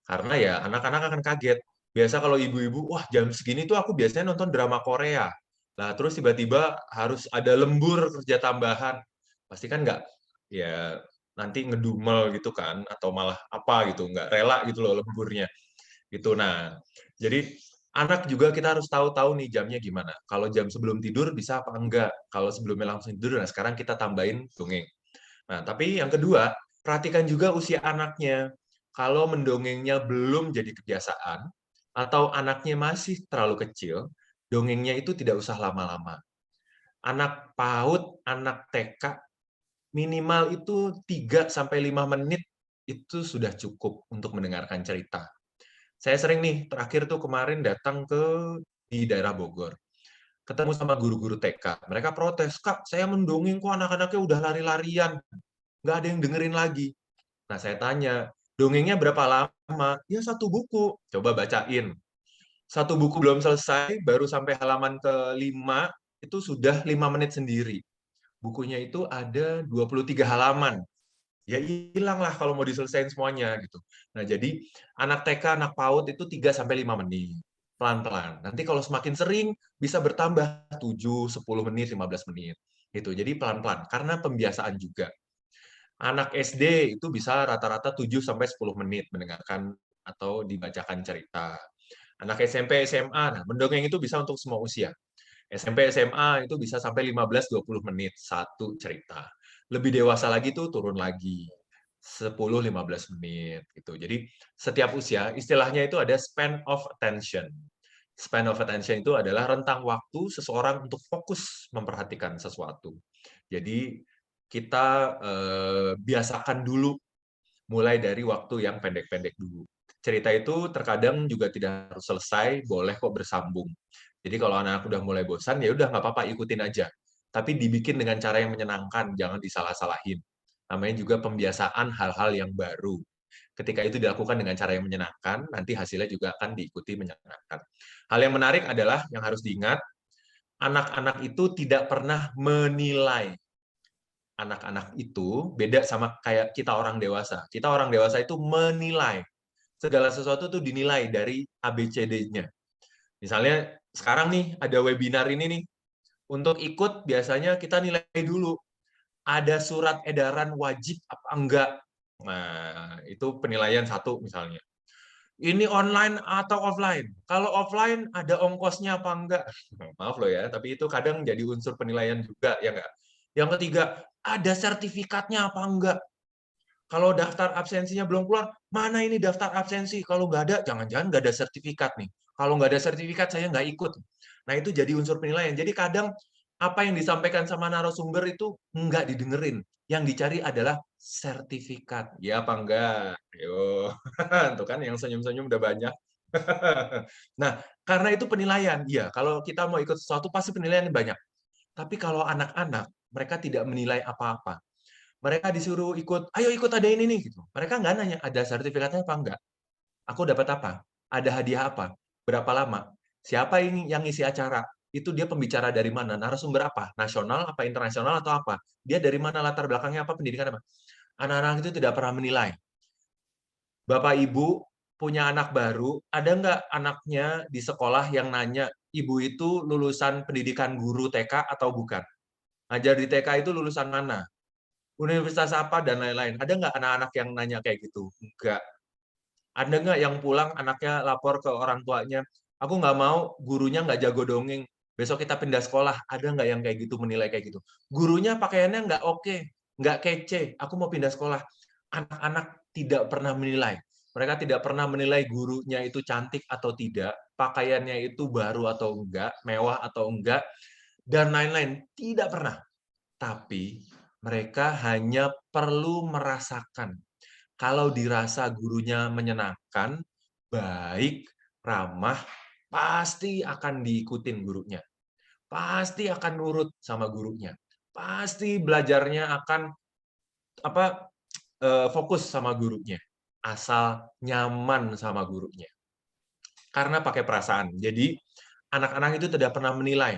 D: Karena ya anak-anak akan kaget. Biasa kalau ibu-ibu, wah jam segini tuh aku biasanya nonton drama Korea. Nah, terus tiba-tiba harus ada lembur kerja tambahan. Pasti kan nggak, ya nanti ngedumel gitu kan, atau malah apa gitu, nggak rela gitu loh lemburnya. Gitu. Nah, jadi anak juga kita harus tahu-tahu nih jamnya gimana. Kalau jam sebelum tidur bisa apa enggak. Kalau sebelumnya langsung tidur, nah sekarang kita tambahin dongeng. Nah, tapi yang kedua, perhatikan juga usia anaknya. Kalau mendongengnya belum jadi kebiasaan, atau anaknya masih terlalu kecil, dongengnya itu tidak usah lama-lama. Anak PAUD, anak TK, minimal itu 3-5 menit itu sudah cukup untuk mendengarkan cerita. Saya sering nih, terakhir tuh kemarin datang di daerah Bogor. Ketemu sama guru-guru TK. Mereka protes, Kak, saya mendongeng kok anak-anaknya udah lari-larian. Nggak ada yang dengerin lagi. Nah, saya tanya, dongengnya berapa lama? Ya 1 buku. Coba bacain. 1 buku belum selesai, baru sampai halaman ke-5, itu sudah 5 menit sendiri. Bukunya itu ada 23 halaman. Ya hilang lah kalau mau diselesain semuanya gitu. Nah, jadi anak TK, anak PAUD itu 3-5 menit. Pelan-pelan. Nanti kalau semakin sering bisa bertambah 7, 10 menit, 15 menit. Gitu. Jadi pelan-pelan karena pembiasaan juga. Anak SD itu bisa rata-rata 7-10 menit mendengarkan atau dibacakan cerita. Anak SMP, SMA, nah mendongeng itu bisa untuk semua usia. SMP, SMA itu bisa sampai 15-20 menit satu cerita. Lebih dewasa lagi tuh turun lagi. 10-15 menit gitu. Jadi setiap usia istilahnya itu ada span of attention. Span of attention itu adalah rentang waktu seseorang untuk fokus memperhatikan sesuatu. Jadi kita biasakan dulu mulai dari waktu yang pendek-pendek dulu. Cerita itu terkadang juga tidak harus selesai, boleh kok bersambung. Jadi kalau anak udah mulai bosan, ya udah nggak apa-apa, ikutin aja. Tapi dibikin dengan cara yang menyenangkan, jangan disalah-salahin. Namanya juga pembiasaan hal-hal yang baru. Ketika itu dilakukan dengan cara yang menyenangkan, nanti hasilnya juga akan diikuti menyenangkan. Hal yang menarik adalah yang harus diingat, anak-anak itu tidak pernah menilai. Anak-anak itu beda sama kayak kita orang dewasa. Kita orang dewasa itu menilai. Segala sesuatu itu dinilai dari ABCD-nya. Misalnya sekarang nih ada webinar ini nih. Untuk ikut biasanya kita nilai dulu. Ada surat edaran wajib apa enggak. Nah, itu penilaian satu misalnya. Ini online atau offline? Kalau offline ada ongkosnya apa enggak? Maaf loh ya, tapi itu kadang jadi unsur penilaian juga, ya enggak? Yang ketiga, ada sertifikatnya apa enggak? Kalau daftar absensinya belum keluar, mana ini daftar absensi? Kalau nggak ada, jangan-jangan nggak ada sertifikat nih. Kalau nggak ada sertifikat, saya nggak ikut. Nah, itu jadi unsur penilaian. Jadi kadang apa yang disampaikan sama narasumber itu nggak didengerin. Yang dicari adalah sertifikat. Ya apa enggak? Ayo. Tuh kan yang senyum-senyum udah banyak. Nah, karena itu penilaian. Iya, kalau kita mau ikut sesuatu pasti penilaian banyak. Tapi kalau anak-anak, mereka tidak menilai apa-apa. Mereka disuruh ikut, ayo ikut ada ini nih. Gitu. Mereka nggak nanya, ada sertifikatnya apa enggak? Aku dapat apa? Ada hadiah apa? Berapa lama? Siapa yang ngisi acara? Itu dia pembicara dari mana? Narasumber apa? Nasional, apa internasional, atau apa? Dia dari mana, latar belakangnya apa, pendidikan apa? Anak-anak itu tidak pernah menilai. Bapak Ibu punya anak baru, ada nggak anaknya di sekolah yang nanya, Ibu itu lulusan pendidikan guru TK atau bukan? Ngajar di TK itu lulusan mana? Universitas apa, dan lain-lain. Ada nggak anak-anak yang nanya kayak gitu? Enggak. Ada nggak yang pulang anaknya lapor ke orang tuanya, aku nggak mau, gurunya nggak jago dongeng, besok kita pindah sekolah. Ada nggak yang kayak gitu, menilai kayak gitu? Gurunya pakaiannya nggak oke, nggak kece, aku mau pindah sekolah. Anak-anak tidak pernah menilai. Mereka tidak pernah menilai gurunya itu cantik atau tidak, pakaiannya itu baru atau enggak, mewah atau enggak, dan lain-lain. Tidak pernah. Tapi mereka hanya perlu merasakan. Kalau dirasa gurunya menyenangkan, baik, ramah, pasti akan diikutin gurunya. Pasti akan nurut sama gurunya. Pasti belajarnya akan fokus sama gurunya. Asal nyaman sama gurunya. Karena pakai perasaan. Jadi anak-anak itu tidak pernah menilai.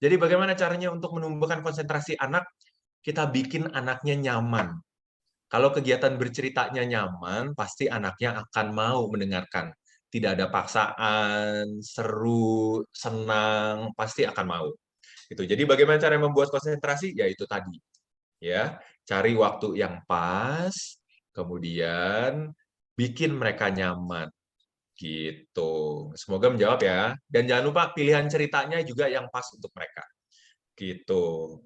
D: Jadi bagaimana caranya untuk menumbuhkan konsentrasi anak? Kita bikin anaknya nyaman. Kalau kegiatan berceritanya nyaman, pasti anaknya akan mau mendengarkan. Tidak ada paksaan, seru, senang, pasti akan mau. Gitu. Jadi bagaimana cara membuat konsentrasi? Ya itu tadi. Ya, cari waktu yang pas, kemudian bikin mereka nyaman. Gitu. Semoga menjawab ya. Dan jangan lupa pilihan ceritanya juga yang pas untuk mereka. Gitu.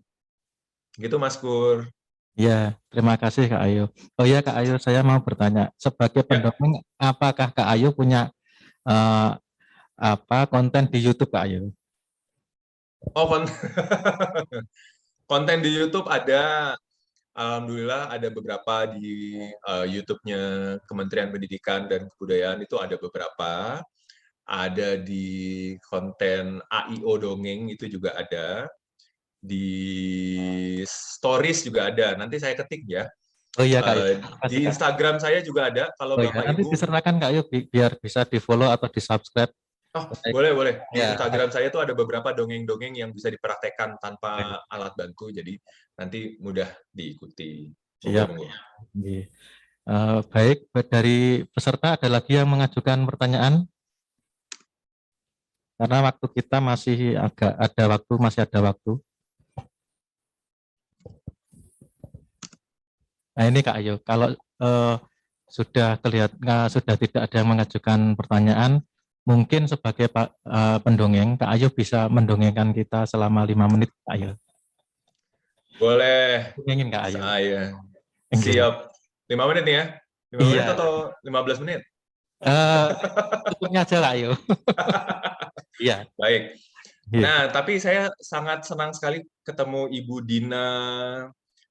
D: Gitu Mas Kur.
C: Ya, terima kasih Kak Ayu. Oh ya Kak Ayu, saya mau bertanya, sebagai pendongeng, apakah Kak Ayu punya konten di YouTube Kak Ayu?
D: Oh, konten di YouTube ada. Alhamdulillah ada beberapa di YouTube-nya Kementerian Pendidikan dan Kebudayaan, itu ada beberapa. Ada di konten AIO Dongeng itu juga ada. Di Stories juga ada. Nanti saya ketik ya.
C: Oh iya Kak Ayu.
D: Di Instagram saya juga ada. Kalau
C: Oh iya,
D: Bapak
C: nanti
D: Ibu
C: disertakan Kak Ayu biar bisa di-follow atau di-subscribe.
D: Oh, boleh. Di
C: Ya.
D: Instagram saya tuh ada beberapa dongeng-dongeng yang bisa dipraktekkan tanpa alat bantu, jadi nanti mudah diikuti.
C: Siap. Baik, dari peserta ada lagi yang mengajukan pertanyaan? Karena waktu kita masih masih ada waktu. Nah ini Kak Ayu, kalau sudah tidak ada yang mengajukan pertanyaan, mungkin sebagai pendongeng, Kak Ayu bisa mendongengkan kita selama 5 menit, Kak Ayu.
D: Boleh.
C: Ingin Kak Ayu.
D: Saya siap. 5 menit nih ya? 5 menit atau 15 menit?
C: Cukupnya aja Kak Ayu. Iya.
D: Baik. Nah, tapi saya sangat senang sekali ketemu Ibu Dina,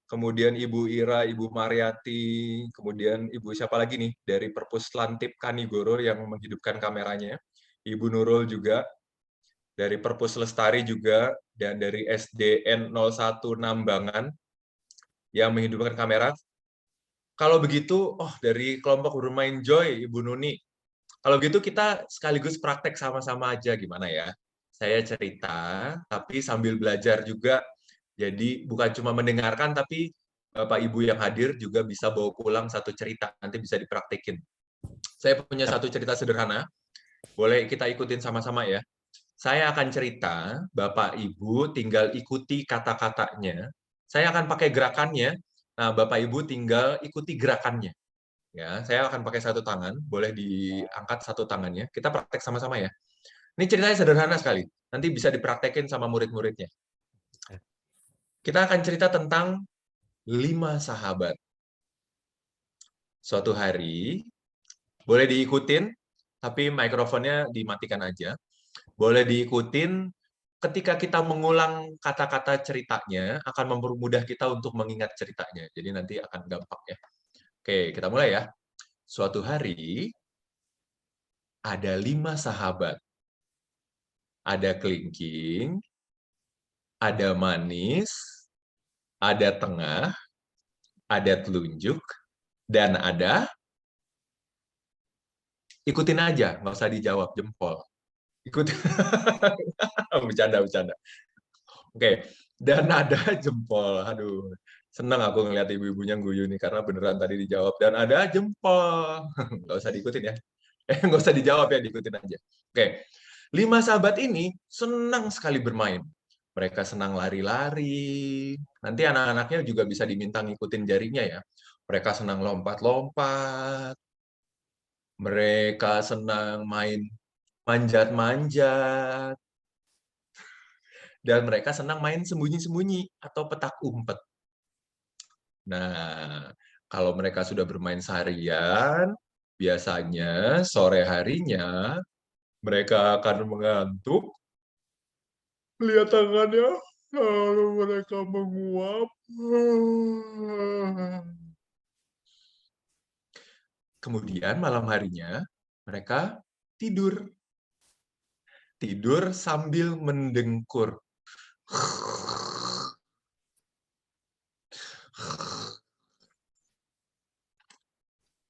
D: kemudian Ibu Ira, Ibu Mariati, kemudian Ibu siapa lagi nih dari Perpus Lantip Kanigoro yang menghidupkan kameranya, Ibu Nurul juga, dari Perpus Lestari juga, dan dari SDN 01 Nambangan yang menghidupkan kamera. Kalau begitu, dari kelompok bermain Joy, Ibu Nuni. Kalau gitu kita sekaligus praktek sama-sama aja gimana ya? Saya cerita, tapi sambil belajar juga. Jadi bukan cuma mendengarkan, tapi Bapak Ibu yang hadir juga bisa bawa pulang satu cerita. Nanti bisa dipraktekin. Saya punya satu cerita sederhana. Boleh kita ikutin sama-sama ya. Saya akan cerita, Bapak Ibu tinggal ikuti kata-katanya. Saya akan pakai gerakannya. Nah, Bapak Ibu tinggal ikuti gerakannya. Ya, saya akan pakai satu tangan, boleh diangkat satu tangannya. Kita praktek sama-sama ya. Ini ceritanya sederhana sekali. Nanti bisa dipraktekin sama murid-muridnya. Kita akan cerita tentang 5 sahabat. Suatu hari, boleh diikutin, tapi mikrofonnya dimatikan aja. Boleh diikutin, ketika kita mengulang kata-kata ceritanya, akan mempermudah kita untuk mengingat ceritanya. Jadi nanti akan gampang ya. Oke, kita mulai ya. Suatu hari, ada 5 sahabat. Ada kelingking, ada manis, ada tengah, ada telunjuk, dan ada, ikutin aja, nggak usah dijawab, jempol. Ikutin. Bercanda. Oke, dan ada jempol. Aduh, senang aku ngeliat ibu-ibunya guyu nih, karena beneran tadi dijawab. Dan ada jempol. Nggak usah diikutin ya. Nggak usah dijawab ya, diikutin aja. Oke, 5 sahabat ini senang sekali bermain. Mereka senang lari-lari. Nanti anak-anaknya juga bisa diminta ngikutin jarinya ya. Mereka senang lompat-lompat. Mereka senang main manjat-manjat. Dan mereka senang main sembunyi-sembunyi atau petak umpet. Nah, kalau mereka sudah bermain seharian, biasanya sore harinya mereka akan mengantuk, lihat tangannya, lalu mereka menguap. Kemudian malam harinya mereka tidur. Tidur sambil mendengkur.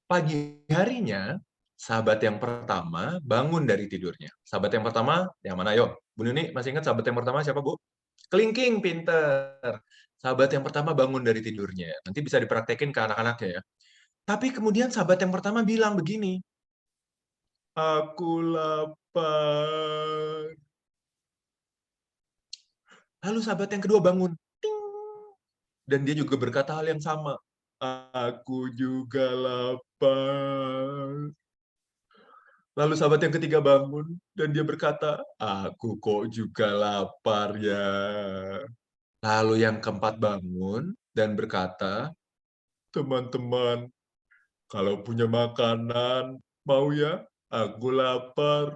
D: Pagi harinya, sahabat yang pertama bangun dari tidurnya. Sahabat yang pertama, yang mana? Yo, Bu Nuni, masih ingat sahabat yang pertama siapa, Bu? Kelingking, pinter. Sahabat yang pertama bangun dari tidurnya. Nanti bisa dipraktekin ke anak-anaknya ya. Tapi kemudian sahabat yang pertama bilang begini, aku lapar. Lalu sahabat yang kedua bangun. Ting. Dan dia juga berkata hal yang sama. Aku juga lapar. Lalu sahabat yang ketiga bangun dan dia berkata, aku kok juga lapar ya. Lalu yang keempat bangun dan berkata, teman-teman, kalau punya makanan, mau ya? Aku lapar.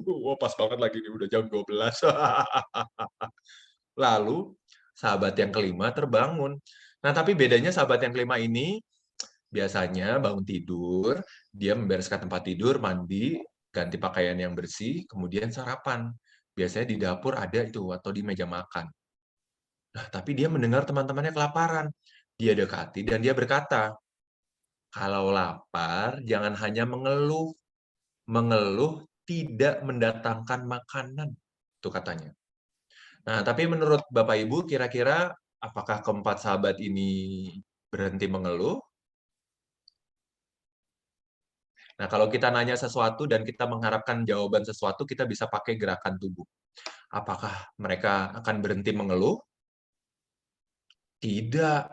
D: Wah, pas banget lagi nih, udah jam 12. Lalu sahabat yang kelima terbangun. Nah, tapi bedanya sahabat yang kelima ini biasanya bangun tidur, dia membereskan tempat tidur, mandi, ganti pakaian yang bersih, kemudian sarapan. Biasanya di dapur ada itu, atau di meja makan. Nah, tapi dia mendengar teman-temannya kelaparan. Dia dekati dan dia berkata, kalau lapar, jangan hanya mengeluh. Mengeluh tidak mendatangkan makanan. Itu katanya. Nah, tapi menurut Bapak Ibu, kira-kira apakah keempat sahabat ini berhenti mengeluh? Nah, kalau kita nanya sesuatu dan kita mengharapkan jawaban sesuatu, kita bisa pakai gerakan tubuh. Apakah mereka akan berhenti mengeluh? Tidak.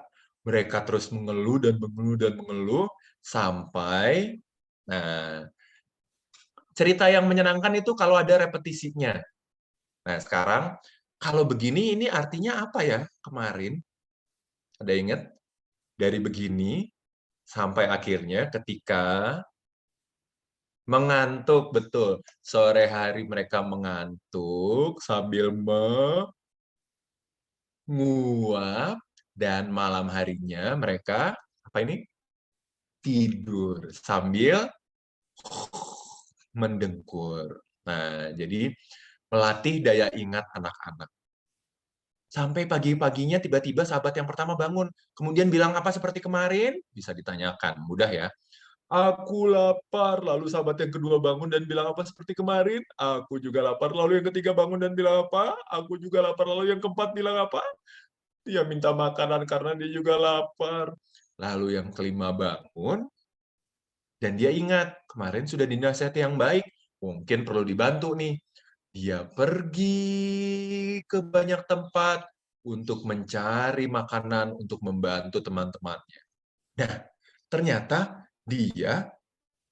D: Mereka terus mengeluh dan mengeluh dan mengeluh sampai, nah, cerita yang menyenangkan itu kalau ada repetisinya. Nah, sekarang kalau begini ini artinya apa ya kemarin? Ada ingat? Dari begini sampai akhirnya ketika mengantuk, betul. Sore hari mereka mengantuk sambil menguap, dan malam harinya mereka apa ini? Tidur sambil mendengkur. Nah, jadi melatih daya ingat anak-anak. Sampai pagi-paginya tiba-tiba sahabat yang pertama bangun, kemudian bilang apa seperti kemarin? Bisa ditanyakan, mudah ya. Aku lapar. Lalu sahabat yang kedua bangun dan bilang apa seperti kemarin? Aku juga lapar. Lalu yang ketiga bangun dan bilang apa? Aku juga lapar. Lalu yang keempat bilang apa? Dia minta makanan karena dia juga lapar. Lalu yang kelima bangun, dan dia ingat, kemarin sudah dinasihati yang baik, mungkin perlu dibantu nih. Dia pergi ke banyak tempat untuk mencari makanan untuk membantu teman-temannya. Nah, ternyata dia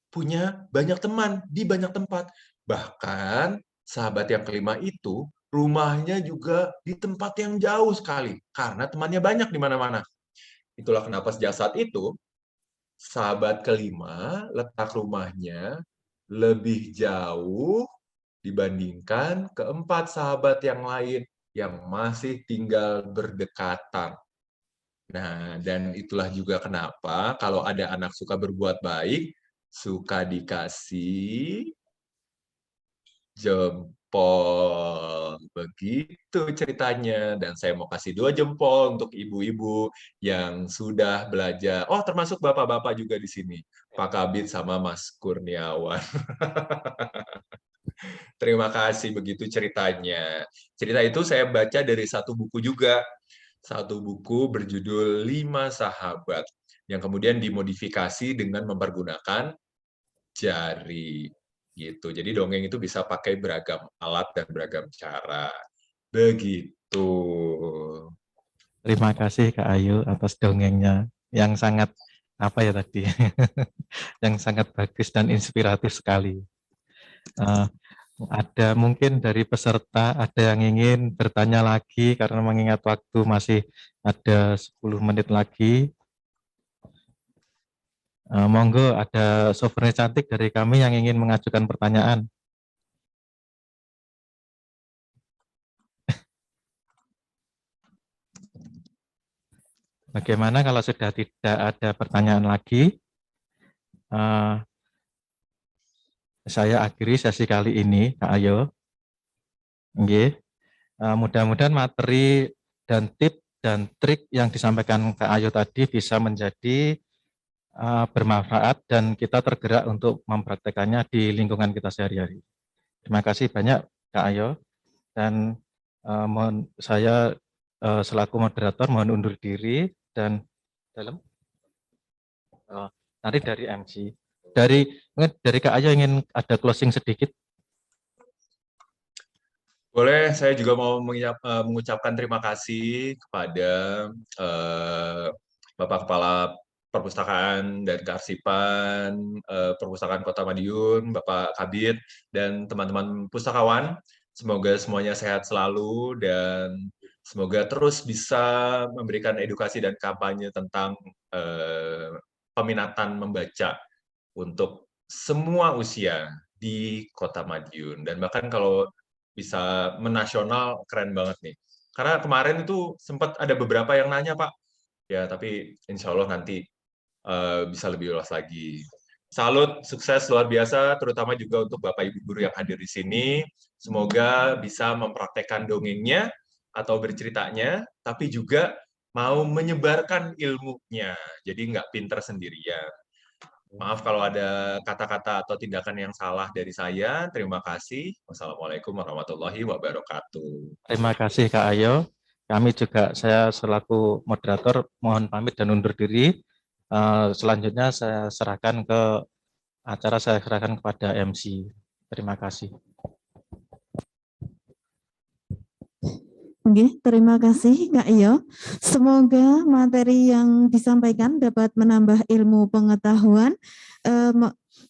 D: punya banyak teman di banyak tempat. Bahkan sahabat yang kelima itu rumahnya juga di tempat yang jauh sekali karena temannya banyak di mana-mana. Itulah kenapa sejak saat itu sahabat kelima letak rumahnya lebih jauh dibandingkan keempat sahabat yang lain yang masih tinggal berdekatan. Nah, dan itulah juga kenapa kalau ada anak suka berbuat baik, suka dikasih jempol. Begitu ceritanya. Dan saya mau kasih 2 jempol untuk ibu-ibu yang sudah belajar. Oh, termasuk bapak-bapak juga di sini. Pak Kabit sama Mas Kurniawan. Terima kasih, begitu ceritanya. Cerita itu saya baca dari satu buku juga. Satu buku berjudul 5 Sahabat, yang kemudian dimodifikasi dengan mempergunakan jari. Gitu. Jadi dongeng itu bisa pakai beragam alat dan beragam cara. Begitu.
C: Terima kasih Kak Ayu atas dongengnya yang sangat apa ya tadi, yang sangat bagus dan inspiratif sekali. Ada mungkin dari peserta ada yang ingin bertanya lagi karena mengingat waktu masih ada 10 menit lagi. Monggo, ada souvenir cantik dari kami yang ingin mengajukan pertanyaan. Bagaimana kalau sudah tidak ada pertanyaan lagi? Saya akhiri sesi kali ini, Kak Ayo. Mudah-mudahan materi dan tip dan trik yang disampaikan Kak Ayo tadi bisa menjadi bermanfaat dan kita tergerak untuk mempraktekannya di lingkungan kita sehari-hari. Terima kasih banyak Kak Ayo, dan mohon saya selaku moderator mohon undur diri, dan nanti dari MC. Dari Kak Ayo ingin ada closing sedikit.
D: Boleh, saya juga mau mengucapkan terima kasih kepada Bapak Kepala Perpustakaan dan Kearsipan Perpustakaan Kota Madiun, Bapak Kabit, dan teman-teman pustakawan. Semoga semuanya sehat selalu dan semoga terus bisa memberikan edukasi dan kampanye tentang peminatan membaca untuk semua usia di Kota Madiun. Dan bahkan kalau bisa menasional, keren banget nih. Karena kemarin itu sempat ada beberapa yang nanya, Pak. Ya, tapi insya Allah nanti bisa lebih luas lagi. Salut, sukses luar biasa, terutama juga untuk Bapak Ibu guru yang hadir di sini. Semoga bisa mempraktekkan dongengnya atau berceritanya, tapi juga mau menyebarkan ilmunya. Jadi nggak pinter sendirian. Maaf kalau ada kata-kata atau tindakan yang salah dari saya. Terima kasih. Wassalamualaikum warahmatullahi wabarakatuh.
C: Terima kasih Kak Ayo. Kami juga, saya selaku moderator mohon pamit dan undur diri. Selanjutnya saya serahkan kepada MC. Terima kasih.
B: Oke, terima kasih Kak Iyo. Semoga materi yang disampaikan dapat menambah ilmu pengetahuan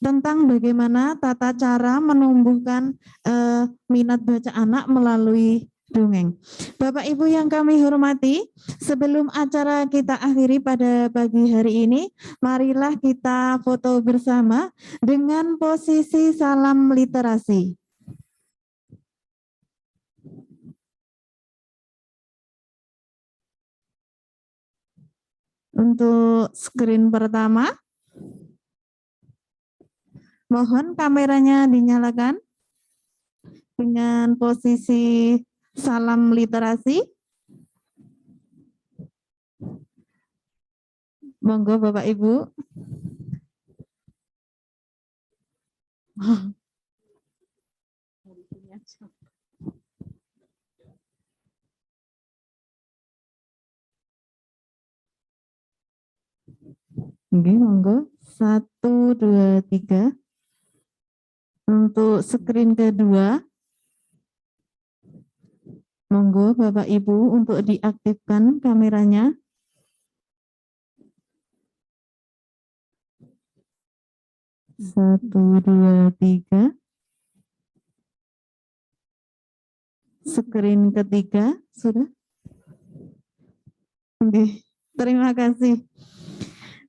B: tentang bagaimana tata cara menumbuhkan minat baca anak melalui dongeng. Bapak Ibu yang kami hormati, sebelum acara kita akhiri pada pagi hari ini, marilah kita foto bersama dengan posisi salam literasi. Untuk screen pertama, mohon kameranya dinyalakan dengan posisi salam literasi. Monggo Bapak Ibu. Oke, monggo. 1, 2, 3. Untuk screen kedua, monggo Bapak Ibu untuk diaktifkan kameranya. Satu, dua, tiga. Screen ketiga sudah. Oke, terima kasih.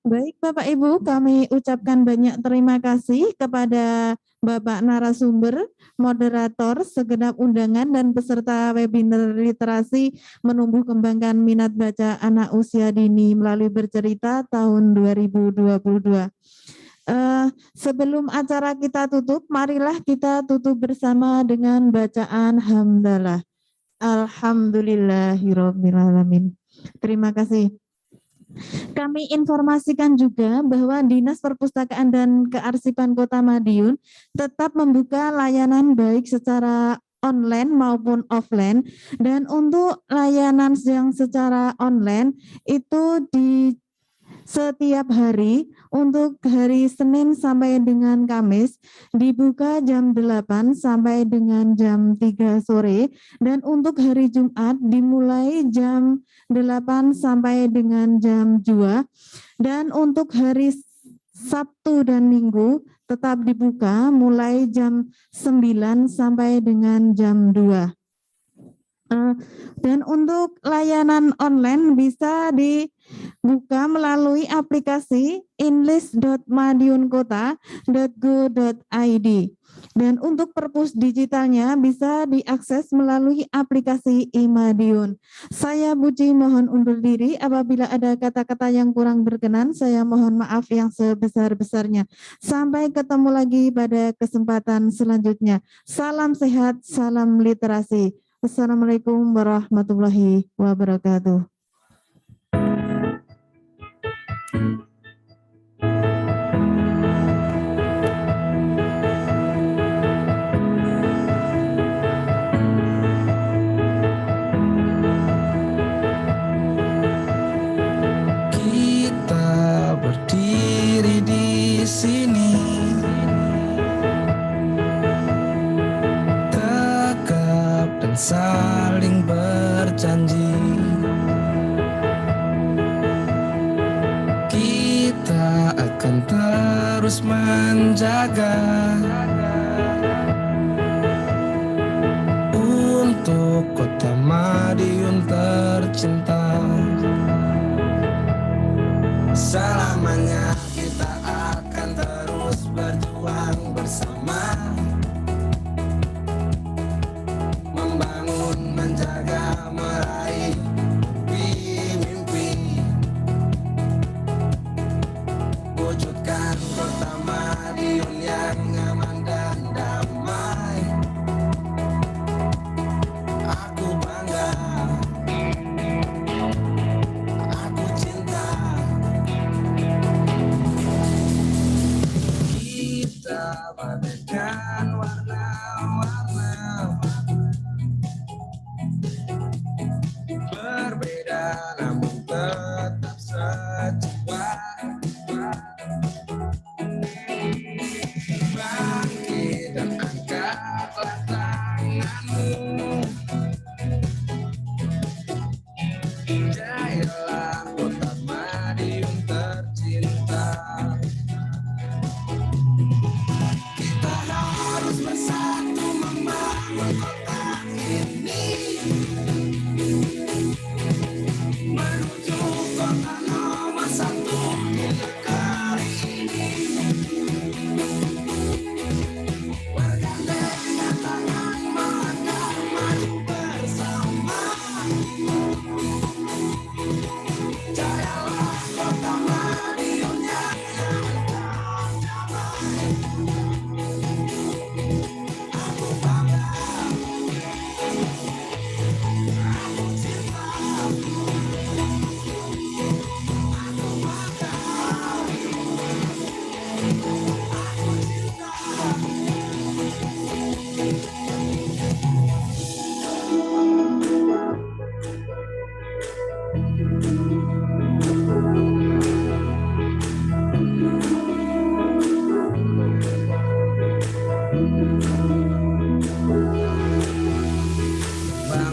B: Baik Bapak Ibu, kami ucapkan banyak terima kasih kepada Bapak narasumber, moderator, segenap undangan dan peserta webinar literasi menumbuh kembangkan minat baca anak usia dini melalui bercerita tahun 2022. Sebelum acara kita tutup, marilah kita tutup bersama dengan bacaan hamdalah. Alhamdulillahirabbil alamin. Terima kasih. Kami informasikan juga bahwa Dinas Perpustakaan dan Kearsipan Kota Madiun tetap membuka layanan baik secara online maupun offline, dan untuk layanan yang secara online itu di setiap hari, untuk hari Senin sampai dengan Kamis dibuka jam 8 sampai dengan jam 3 sore, dan untuk hari Jumat dimulai jam 8 sampai dengan jam 2, dan untuk hari Sabtu dan Minggu tetap dibuka mulai jam 9 sampai dengan jam 2. Dan untuk layanan online bisa dibuka melalui aplikasi inlist.madiunkota.go.id, dan untuk perpus digitalnya bisa diakses melalui aplikasi iMadiun. Saya Buci mohon undur diri. Apabila ada kata-kata yang kurang berkenan, saya mohon maaf yang sebesar-besarnya. Sampai ketemu lagi pada kesempatan selanjutnya. Salam sehat, salam literasi. Assalamualaikum warahmatullahi wabarakatuh.
F: Kita berdiri di sini, tegap dan saling berjanji. Kita akan terus menjaga untuk Kota Madiun tercinta. Selamanya kita akan terus berjuang bersama, membangun, menjaga, meraih mimpi, wujudkan Kota Madiun yang aman dan damai. Aku bangga, aku cinta. Kita bagaikan warna-warna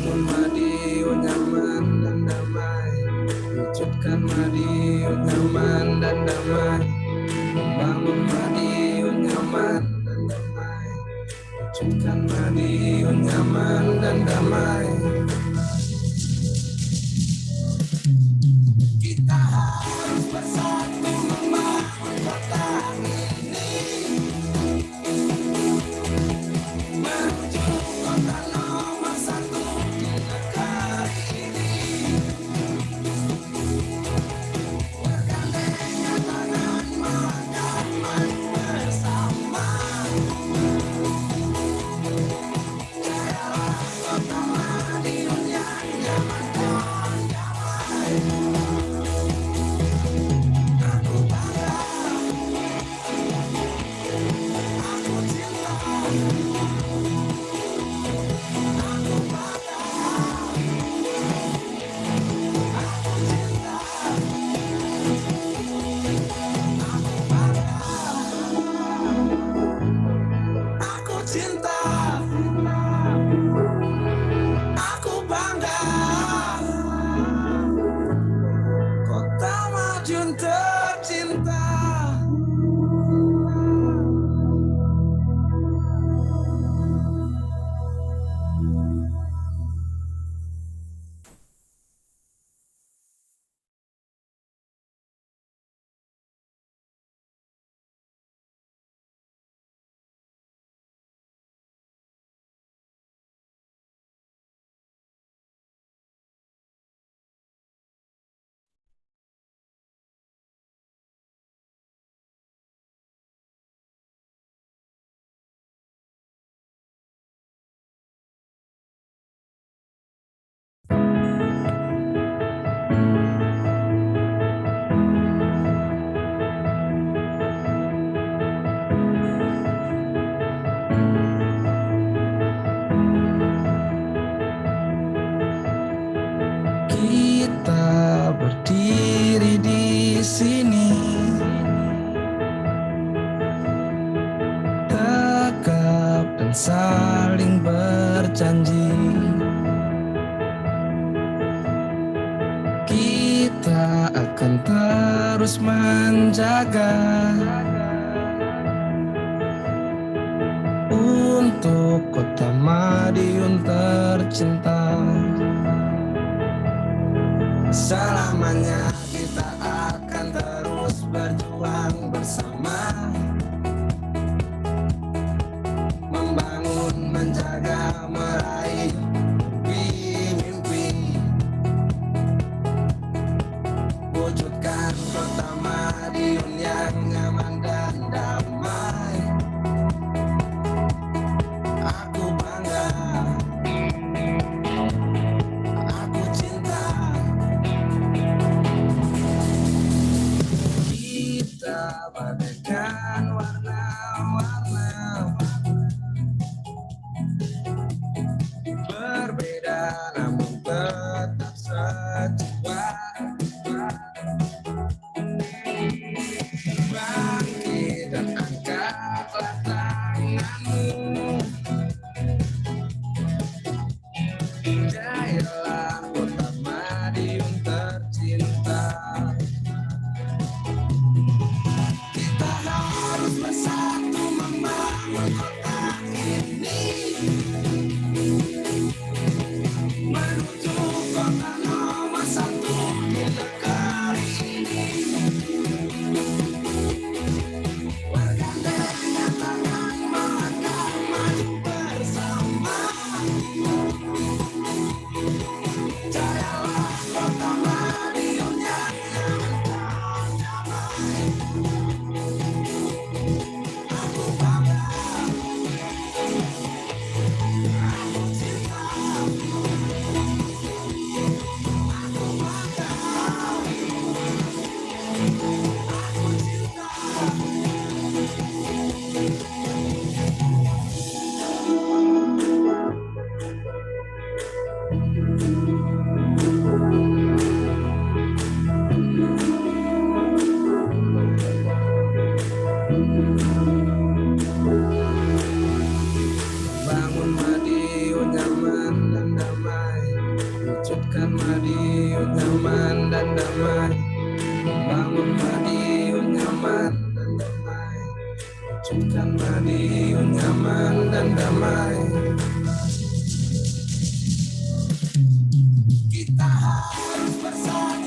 F: Membangun Madiun nyaman dan damai, wujudkan Madiun nyaman dan damai. Membangun Madiun nyaman dan damai, wujudkan Madiun nyaman dan damai. Kita harus bersatu membangun kota ini, menuju kota nomor satu di negeri ini. Bergandengan tangan melangkah maju bersama. Jayalah kota Madiun yang nyaman dan damai. Aku bangga, aku cinta, aku bangga, aku cinta, aku bangga, aku cinta, aku bangga. Kota Madiun tercinta. Kita berdiri di sini, tegap dan saling berjanji. Kita akan terus menjaga untuk kota Madiun tercinta. Selamanya kita akan terus berjuang bersama, membangun, menjaga, meraih mimpi-mimpi, wujudkan kota Madiun yang nyaman dan damai. Aku bangga, aku cinta. Kita bagaikan warna-warna, berbeda namun tetap sejiwa. Bangkit dan angkatlah tanganmu, jayalah kota Madiun tercinta. Kita harus bersatu membangun kota ini, menuju kota nomor satu di negeri ini. Bergandengan tangan melangkah maju bersama. wujudkan Madiun nyaman dan damai, bangun Madiun nyaman dan damai, wujudkan Madiun nyaman dan damai. Kita harus bersatu.